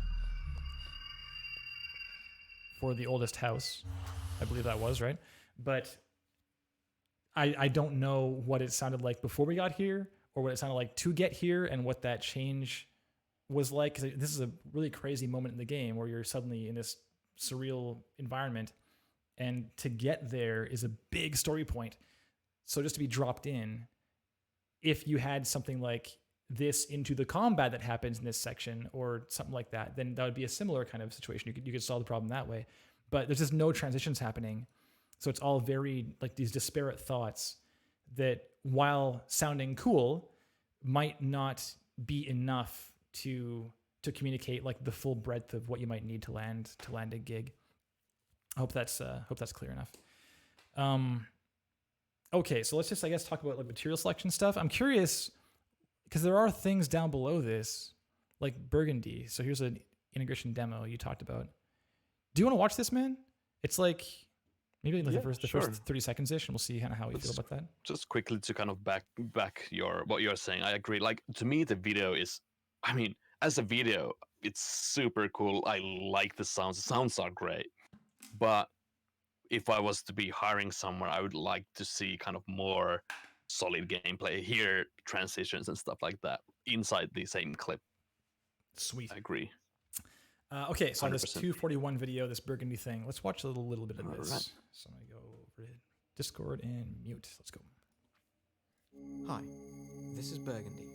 Speaker 1: for the oldest house. I believe that was, right? But I don't know what it sounded like before we got here, or what it sounded like to get here, and what that change was like. Because this is a really crazy moment in the game where you're suddenly in this surreal environment, and to get there is a big story point. So just to be dropped in, if you had something like this into the combat that happens in this section or something like that, then that would be a similar kind of situation. You could solve the problem that way. But there's just no transitions happening. So it's all very like these disparate thoughts that, while sounding cool, might not be enough to communicate like the full breadth of what you might need to land a gig. I hope that's clear enough. Okay, so let's just, I guess, talk about like material selection stuff. I'm curious because there are things down below this, like Burgundy. So here's an integration demo you talked about. Do you want to watch this, man? It's like maybe like the first 30 seconds ish, and we'll see kind of how you feel about that.
Speaker 2: Just quickly to kind of back what you're saying. I agree. Like, to me, the video is, I mean, as a video, it's super cool. I like the sounds. The sounds are great. But if I was to be hiring somewhere, I would like to see kind of more solid gameplay, hear transitions and stuff like that inside the same clip.
Speaker 1: Sweet.
Speaker 2: I agree.
Speaker 1: Okay, so on this
Speaker 2: 100%.
Speaker 1: 241 video, this Burgundy thing, let's watch a little bit of this.
Speaker 2: Right.
Speaker 1: So I'm going to go over to Discord and mute. Let's go.
Speaker 3: Hi, this is Burgundy,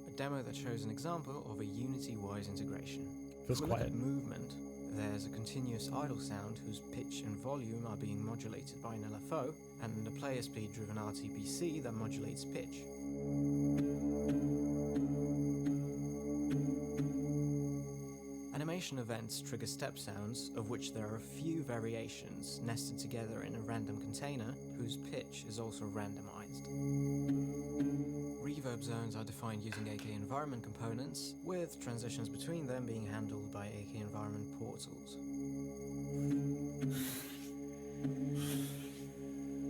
Speaker 3: a demo that shows an example of a Unity-wise integration.
Speaker 1: Feels
Speaker 3: If we look
Speaker 1: quiet.
Speaker 3: at movement, there's a continuous idle sound whose pitch and volume are being modulated by an LFO, and a player speed-driven RTBC that modulates pitch. Animation events trigger step sounds, of which there are a few variations nested together in a random container, whose pitch is also randomized. Reverb zones are defined using AK environment components, with transitions between them being handled by AK environment portals.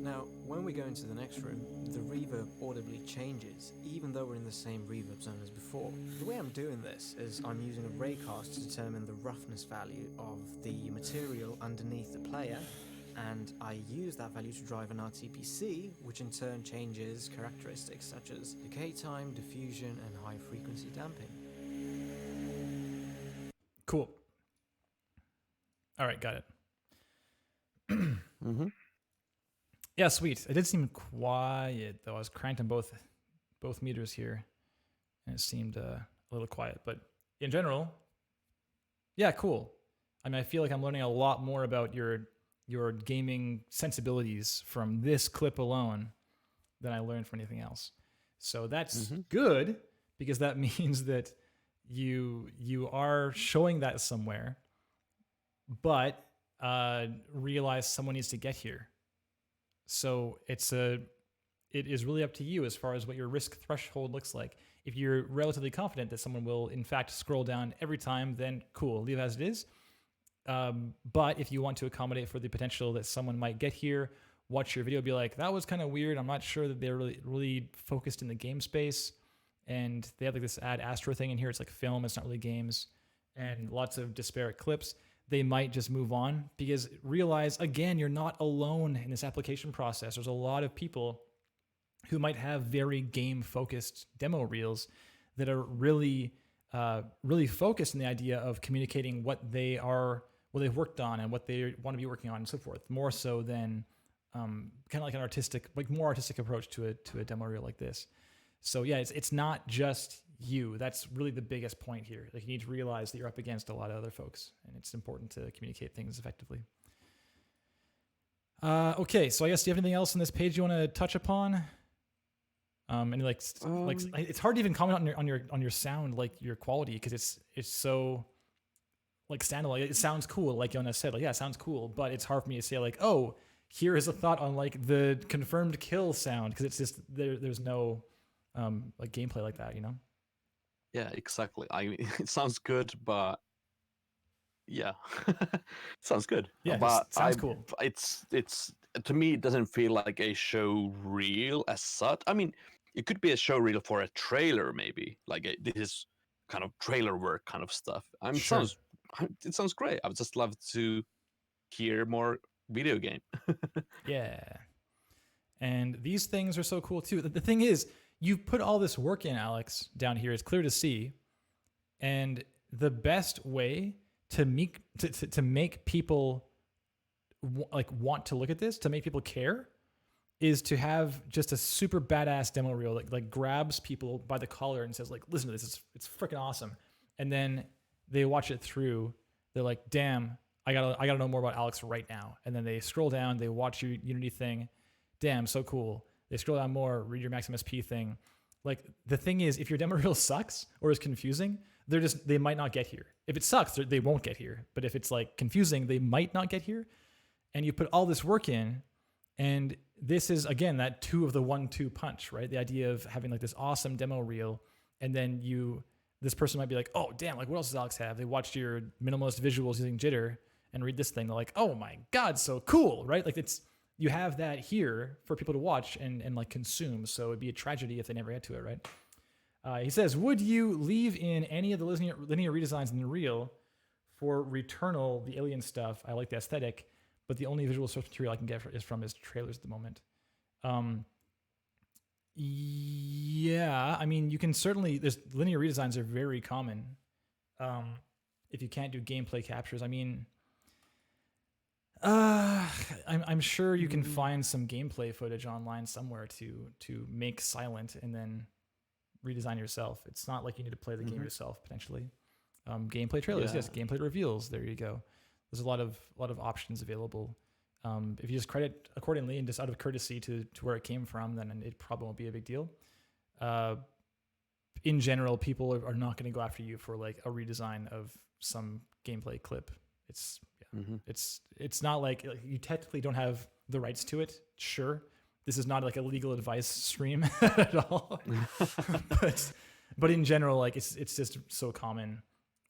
Speaker 3: Now, when we go into the next room, the reverb audibly changes, even though we're in the same reverb zone as before. The way I'm doing this is I'm using a raycast to determine the roughness value of the material underneath the player, and I use that value to drive an RTPC, which in turn changes characteristics such as decay time, diffusion, and high frequency damping.
Speaker 1: Cool. All right, got it.
Speaker 2: Mm-hmm.
Speaker 1: Yeah, sweet. It did seem quiet though. I was cranked on both meters here, and it seemed a little quiet. But in general, yeah, cool. I mean, I feel like I'm learning a lot more about your gaming sensibilities from this clip alone than I learned from anything else. So that's good, because that means that you are showing that somewhere, but realize someone needs to get here. So it is really up to you as far as what your risk threshold looks like. If you're relatively confident that someone will in fact scroll down every time, then cool, leave as it is. But if you want to accommodate for the potential that someone might get here, watch your video, be like, that was kind of weird. I'm not sure that they're really focused in the game space. And they have like this Ad Astra thing in here. It's like film, it's not really games, and lots of disparate clips. They might just move on, because realize, again, you're not alone in this application process. There's a lot of people who might have very game-focused demo reels that are really focused on the idea of communicating what they've worked on and what they want to be working on and so forth, more so than kind of like an more artistic approach to a demo reel like this. So yeah, it's not just you. That's really the biggest point here. Like, you need to realize that you're up against a lot of other folks, and it's important to communicate things effectively. Okay, so I guess, do you have anything else on this page you want to touch upon? And like it's hard to even comment on your sound, like your quality, because it's so like standalone. It sounds cool, like Joonas said. Like, yeah, it sounds cool, but it's hard for me to say like, oh, here is a thought on like the confirmed kill sound, because it's just there's no like gameplay like that, you know?
Speaker 2: Yeah, exactly. I mean, it sounds good, but yeah, it sounds good.
Speaker 1: Yeah,
Speaker 2: but
Speaker 1: sounds cool.
Speaker 2: It's to me, it doesn't feel like a show reel as such. I mean, it could be a show reel for a trailer, maybe like this is kind of trailer work kind of stuff.
Speaker 1: Sure.
Speaker 2: It sounds great. I would just love to hear more video game.
Speaker 1: Yeah. And these things are so cool too. The thing is, you've put all this work in, Alex, down here. It's clear to see. And the best way to make people want to look at this, to make people care, is to have just a super badass demo reel that like grabs people by the collar and says like, listen to this, it's freaking awesome. And then they watch it through. They're like, damn, I gotta know more about Alex right now. And then they scroll down, they watch your Unity thing. Damn, so cool. They scroll down more, read your Maximus P thing. Like, the thing is, if your demo reel sucks or is confusing, they might not get here. If it sucks, they won't get here. But if it's like confusing, they might not get here. And you put all this work in, and this is, again, that 2 of the 1-2 punch, right? The idea of having like this awesome demo reel, and then this person might be like, oh, damn, like what else does Alex have? They watched your minimalist visuals using jitter and read this thing. They're like, oh my God, so cool, right? Like, you have that here for people to watch and like consume. So it'd be a tragedy if they never get to it, right? He says, would you leave in any of the linear redesigns in the reel for Returnal, the alien stuff? I like the aesthetic, but the only visual source material I can get is from his trailers at the moment. Yeah, I mean, you can certainly, linear redesigns are very common. If you can't do gameplay captures, I mean, I'm sure you can find some gameplay footage online somewhere to make silent and then redesign yourself. It's not like you need to play the game yourself potentially. Gameplay trailers, yes. Gameplay reveals. There you go. There's a lot of options available. If you just credit accordingly and just out of courtesy to where it came from, then it probably won't be a big deal. In general, people are not going to go after you for like a redesign of some gameplay clip. It's not like you technically don't have the rights to it. Sure, this is not like a legal advice stream at all. but in general, like it's just so common,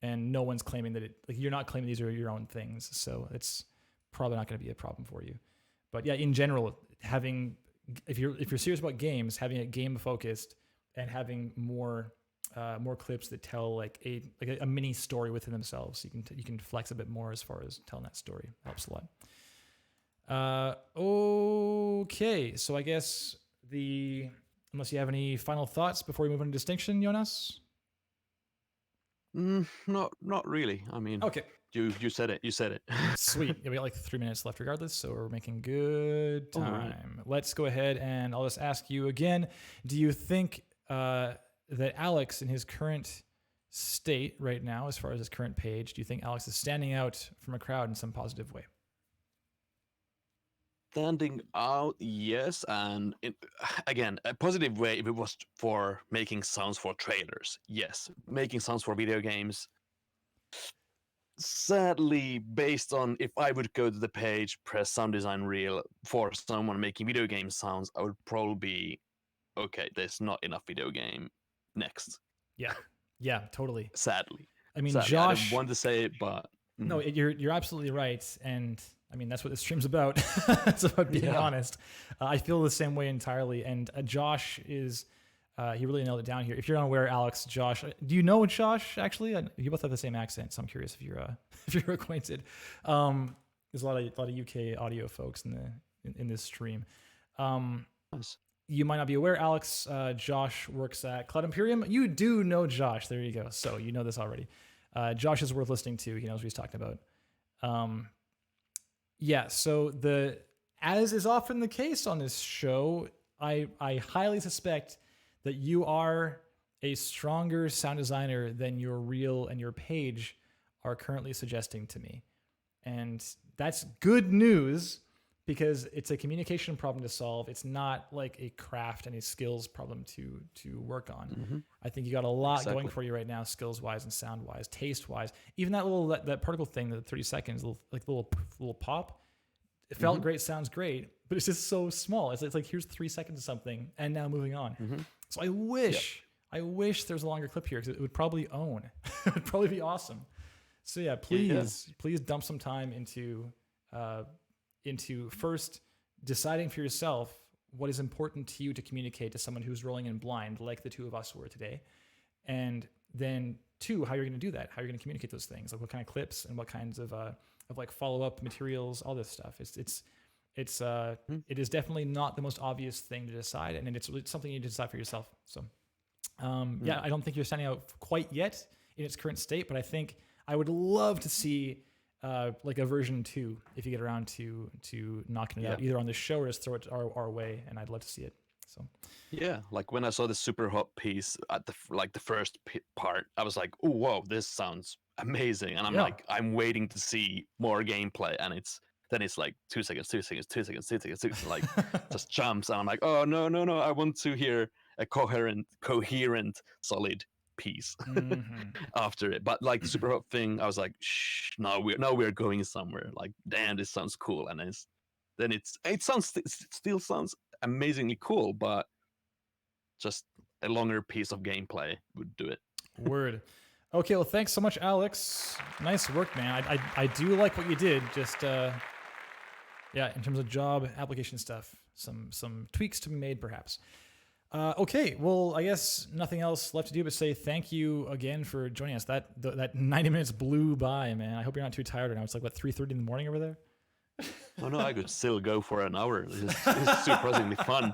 Speaker 1: and no one's claiming that you're not claiming these are your own things. So it's probably not going to be a problem for you. But yeah, in general, if you're serious about games, having it game focused and having more clips that tell like a mini story within themselves, you can flex a bit more as far as telling that story. Helps a lot. Okay, so I guess unless you have any final thoughts before we move on to distinction, Joonas?
Speaker 2: Not really. I mean,
Speaker 1: Okay.
Speaker 2: you said it. You said it.
Speaker 1: Sweet. Yeah, we got like 3 minutes left regardless, so we're making good
Speaker 2: All
Speaker 1: time.
Speaker 2: right.
Speaker 1: Let's go ahead and I'll just ask you again. Do you think that Alex in his current state right now, as far as his current page, do you think Alex is standing out from a crowd in some positive way?
Speaker 2: Standing out, yes, and again, a positive way if it was for making sounds for trailers. Yes, making sounds for video games. Sadly, based on if I would go to the page, press sound design reel for someone making video game sounds, I would probably be okay. There's not enough video game next.
Speaker 1: Yeah, totally.
Speaker 2: Sadly,
Speaker 1: I mean,
Speaker 2: sadly, I don't
Speaker 1: Josh.
Speaker 2: want to say it, but
Speaker 1: No, you're absolutely right, and I mean that's what this stream's about. It's about being
Speaker 2: Yeah.
Speaker 1: honest. I feel the same way entirely, and Josh is he really nailed it down here. If you're unaware, Alex, Josh, do you know Josh? Actually, you both have the same accent, so I'm curious if you're if you're acquainted. There's a lot of UK audio folks in this stream.
Speaker 2: nice.
Speaker 1: You might not be aware, Alex. Josh works at Cloud Imperium. You do know Josh. There you go. So you know this already. Josh is worth listening to. He knows what he's talking about. Yeah. So as is often the case on this show, I highly suspect that you are a stronger sound designer than your reel and your page are currently suggesting to me, and that's good news. Because it's a communication problem to solve. It's not like a craft and a skills problem to work on.
Speaker 2: Mm-hmm.
Speaker 1: I think you got a lot
Speaker 2: Exactly.
Speaker 1: going for you right now, skills wise and sound wise, taste wise. Even that that particle thing, the 30 seconds, little pop. It felt great, sounds great, but it's just so small. It's like here's 3 seconds of something, and now moving on. So I wish there's a longer clip here because it would probably own. It would probably be awesome. So yeah, please dump some time into first deciding for yourself what is important to you to communicate to someone who's rolling in blind, like the two of us were today. And then 2, how you're going to do that, how you're going to communicate those things, like what kind of clips and what kinds of like follow-up materials, all this stuff. It is definitely not the most obvious thing to decide, and it's something you need to decide for yourself. So yeah, I don't think you're standing out quite yet in its current state, but I think I would love to see like a version 2 if you get around to knocking it out either on the show or just throw it our way, and I'd love to see it. So
Speaker 2: Yeah, like when I saw the super hot piece at the first part, I was like, "Oh, whoa, this sounds amazing!" And I'm waiting to see more gameplay, and it's like 2 seconds, 2 seconds, 2 seconds, 2 seconds, 2 seconds, like just jumps, and I'm like, "Oh no, I want to hear a coherent, solid piece after it." But like the super hot thing, I was like, "Shh, now we're going somewhere." Like, damn, this sounds cool, and it still sounds amazingly cool, but just a longer piece of gameplay would do it.
Speaker 1: Word. Okay, well, thanks so much, Alex. Nice work, man. I do like what you did. Just yeah, in terms of job application stuff, some tweaks to be made, perhaps. Okay, well, I guess nothing else left to do but say thank you again for joining us. That 90 minutes blew by, man. I hope you're not too tired right now. It's like, what, 3:30 in the morning over there?
Speaker 2: Oh no, I could still go for an hour. This is surprisingly fun.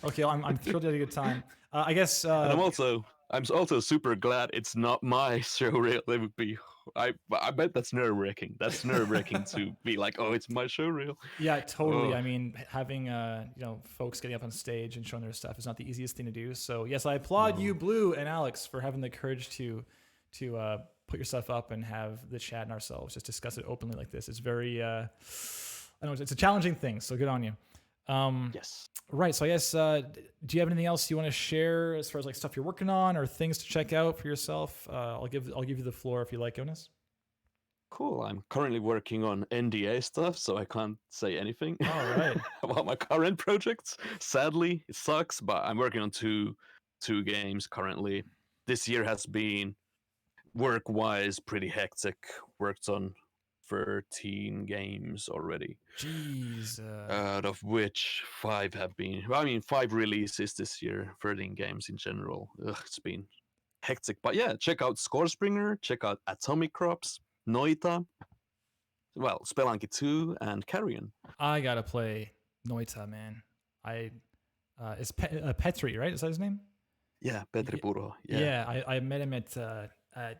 Speaker 1: Okay, well, I'm thrilled you had a good time. I guess.
Speaker 2: And I'm also super glad it's not my show reel. It would be. I bet that's nerve-wracking. That's nerve-wracking to be like, oh, it's my show reel.
Speaker 1: Yeah, totally.
Speaker 2: Oh.
Speaker 1: I mean, having folks getting up on stage and showing their stuff is not the easiest thing to do. So yes, I applaud you, Blue and Alex, for having the courage to put yourself up and have the chat and ourselves just discuss it openly like this. It's very I know it's a challenging thing. So good on you.
Speaker 2: Yes.
Speaker 1: Right. So I guess do you have anything else you want to share as far as like stuff you're working on or things to check out for yourself? I'll give you the floor if you like, Joonas.
Speaker 2: Cool. I'm currently working on NDA stuff, so I can't say anything
Speaker 1: All right.
Speaker 2: about my current projects. Sadly, it sucks, but I'm working on two games currently. This year has been work-wise pretty hectic. Worked on 13 games already.
Speaker 1: Jeez.
Speaker 2: Out of which 5 have been, 5 releases this year, 13 games in general. It's been hectic. But yeah, check out Scorespringer, check out Atomic Crops, Noita, well, Spelunky 2, and Carrion.
Speaker 1: I gotta play Noita, man. It's Petri, right? Is that his name?
Speaker 2: Yeah, Petri Puro. Yeah.
Speaker 1: Yeah, I met him at oh, I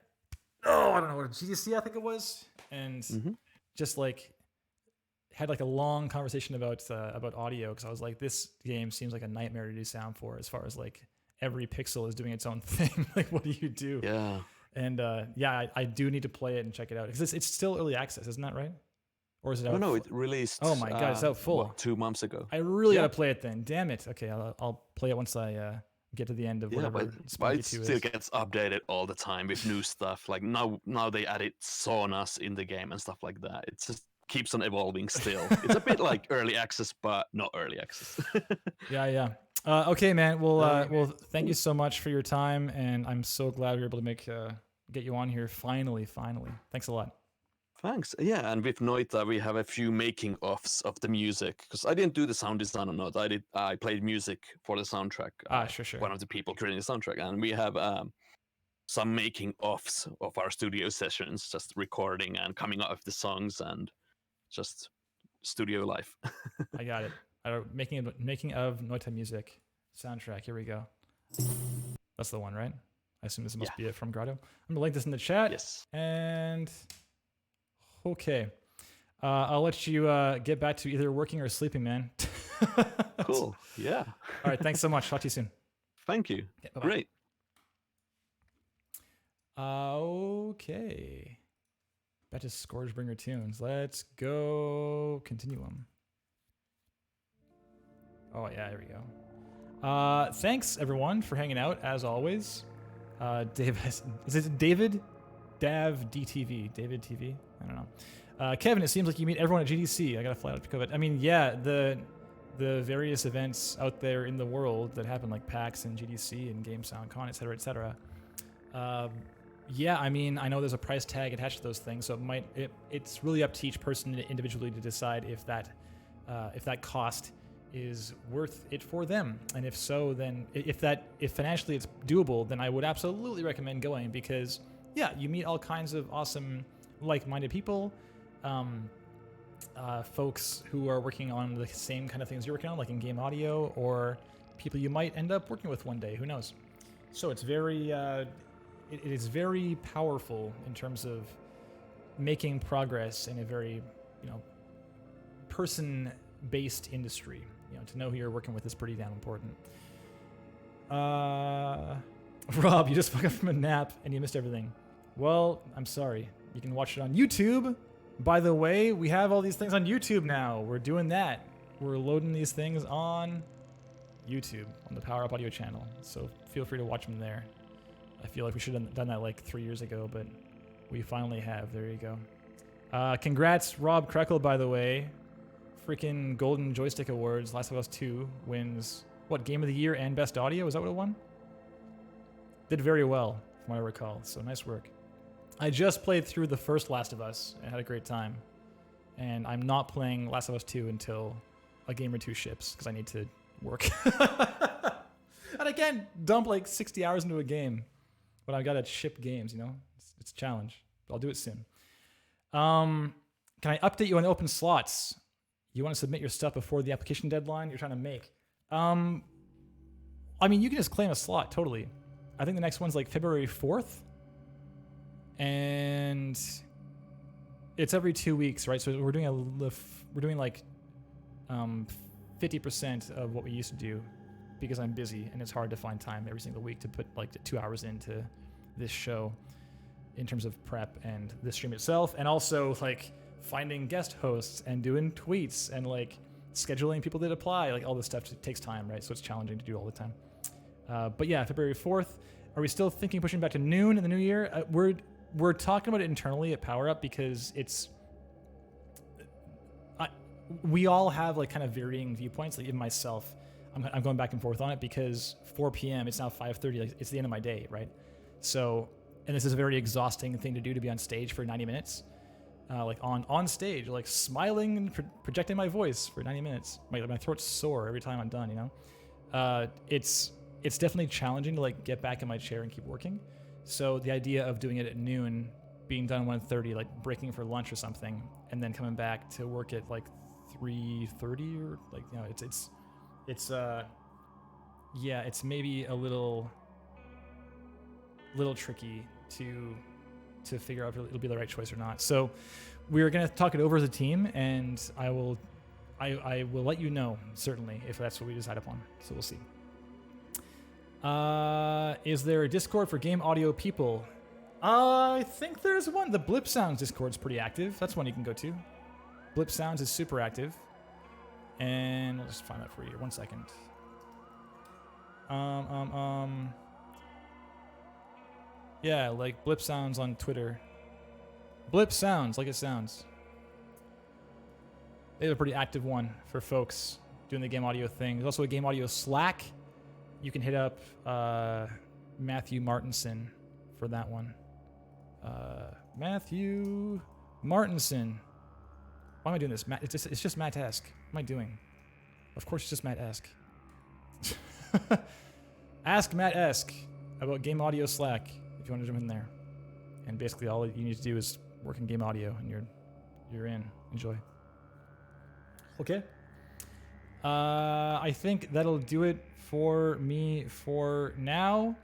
Speaker 1: don't know what, GDC I think it was, and
Speaker 2: Hmm.
Speaker 1: just like had like a long conversation about audio, because I was like, this game seems like a nightmare to do sound for, as far as like every pixel is doing its own thing. Like, what do you do?
Speaker 2: Yeah.
Speaker 1: And yeah, I do need to play it and check it out, because it's still early access, isn't that right? Or is it
Speaker 2: Oh
Speaker 1: out?
Speaker 2: no, it released.
Speaker 1: Oh my god, it's out full.
Speaker 2: What, 2 months ago.
Speaker 1: I really
Speaker 2: Yeah.
Speaker 1: gotta play it then. Damn it. Okay, I'll play it once I get to the end of
Speaker 2: Yeah,
Speaker 1: whatever
Speaker 2: but
Speaker 1: Spunky
Speaker 2: it
Speaker 1: 2
Speaker 2: still
Speaker 1: is.
Speaker 2: gets updated all the time with new stuff. Like now they added saunas in the game and stuff like that. It just keeps on evolving still. It's a bit like early access, but not early access.
Speaker 1: Yeah. Okay, man. Well, thank you so much for your time, and I'm so glad we were able to get you on here finally. Thanks a lot.
Speaker 2: Thanks. Yeah, and with Noita, we have a few making offs of the music, because I didn't do the sound design on Noita. I played music for the soundtrack.
Speaker 1: Sure.
Speaker 2: One of the people creating the soundtrack, and we have some making offs of our studio sessions, just recording and coming up with the songs and just studio life.
Speaker 1: I got it. Making of Noita music soundtrack. Here we go. That's the one, right? I assume this must be it from Grotto. I'm gonna link this in the chat.
Speaker 2: Yes.
Speaker 1: And okay, I'll let you get back to either working or sleeping, man.
Speaker 2: Cool. Yeah.
Speaker 1: All right. Thanks so much. Talk to you soon.
Speaker 2: Thank you.
Speaker 1: Okay, bye-bye.
Speaker 2: Great.
Speaker 1: Okay. Back to Scourgebringer tunes. Let's go Continuum. Oh yeah, here we go. Thanks everyone for hanging out as always. David, is it David? Dav DTV. David TV? I don't know. Kevin, it seems like you meet everyone at GDC. I gotta fly out to COVID. I mean, yeah, the various events out there in the world that happen, like PAX and GDC and Game Sound Con, etc., etc. Yeah, I mean, I know there's a price tag attached to those things, so it's really up to each person individually to decide if that cost is worth it for them, and if so, then if financially it's doable, then I would absolutely recommend going, because yeah, you meet all kinds of awesome, like-minded people, folks who are working on the same kind of things you're working on, like in game audio, or people you might end up working with one day. Who knows? So it's very, it is very powerful in terms of making progress in a very, person-based industry. To know who you're working with is pretty damn important. Rob, you just woke up from a nap and you missed everything. Well, I'm sorry. You can watch it on YouTube. By the way, we have all these things on YouTube now. We're doing that. We're loading these things on YouTube, on the Power Up Audio channel. So feel free to watch them there. I feel like we should have done that like 3 years ago, but we finally have. There you go. Congrats, Rob Krekel, by the way. Freaking Golden Joystick Awards. Last of Us 2 wins, what, Game of the Year and Best Audio? Is that what it won? Did very well, from what I recall. So nice work. I just played through the first Last of Us and had a great time. And I'm not playing Last of Us 2 until a game or two ships, because I need to work. And I can't dump like 60 hours into a game when I've got to ship games, It's a challenge. But I'll do it soon. Can I update you on open slots? You want to submit your stuff before the application deadline you're trying to make? I mean, you can just claim a slot, totally. I think the next one's like February 4th. And it's every 2 weeks, right? So we're doing like 50% of what we used to do, because I'm busy and it's hard to find time every single week to put like 2 hours into this show in terms of prep and the stream itself, and also like finding guest hosts and doing tweets and like scheduling people that apply, like all this stuff takes time, right? So it's challenging to do all the time. But yeah, February 4th. Are we still thinking pushing back to noon in the new year? We're talking about it internally at Power Up, because we all have like kind of varying viewpoints. Like even myself, I'm going back and forth on it, because 4 p.m. it's now 5:30. Like it's the end of my day, right? So, and this is a very exhausting thing to do, to be on stage for 90 minutes. Like on stage, like smiling and projecting my voice for 90 minutes. My throat's sore every time I'm done, It's definitely challenging to like get back in my chair and keep working. So the idea of doing it at noon, being done 1:30, like breaking for lunch or something, and then coming back to work at like 3:30, or like, it's maybe a little little tricky to figure out if it'll be the right choice or not. So we're gonna talk it over as a team, and I will let you know certainly if that's what we decide upon. So we'll see. Is there a Discord for game audio people? I think there's one. The Blip Sounds Discord's pretty active. That's one you can go to. Blip Sounds is super active. And I'll just find that for you. 1 second. Yeah, like Blip Sounds on Twitter. Blip Sounds, like it sounds. They have a pretty active one for folks doing the game audio thing. There's also a game audio Slack. You can hit up Matthew Martinson for that one. Matthew Martinson. Why am I doing this? Matt, it's just Matt-esque. What am I doing? Of course it's just Matt-esque. Ask Matt-esque about game audio Slack if you want to jump in there. And basically all you need to do is work in game audio and you're in. Enjoy. Okay. I think that'll do it for me for now.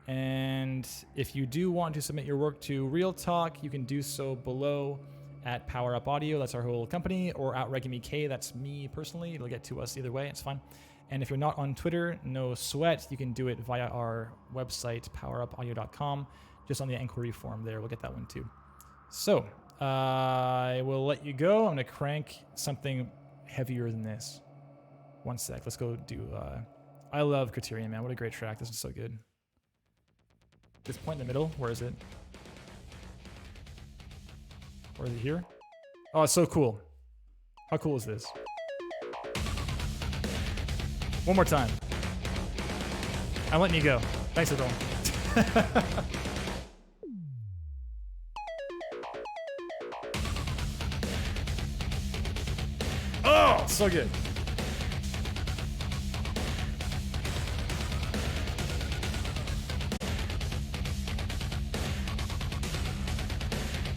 Speaker 1: And if you do want to submit your work to Real Talk, you can do so below at Power Up Audio. That's our whole company. Or at RegMK. That's me personally. It'll get to us either way. It's fine. And if you're not on Twitter, no sweat. You can do it via our website, powerupaudio.com. Just on the inquiry form there. We'll get that one too. So I will let you go. I'm going to crank something heavier than this. 1 sec. Let's go do... I love Criterion, man. What a great track. This is so good. This point in the middle, where is it? Or is it here? Oh, it's so cool. How cool is this? One more time. I'm letting you go. Thanks, everyone. Oh, so good.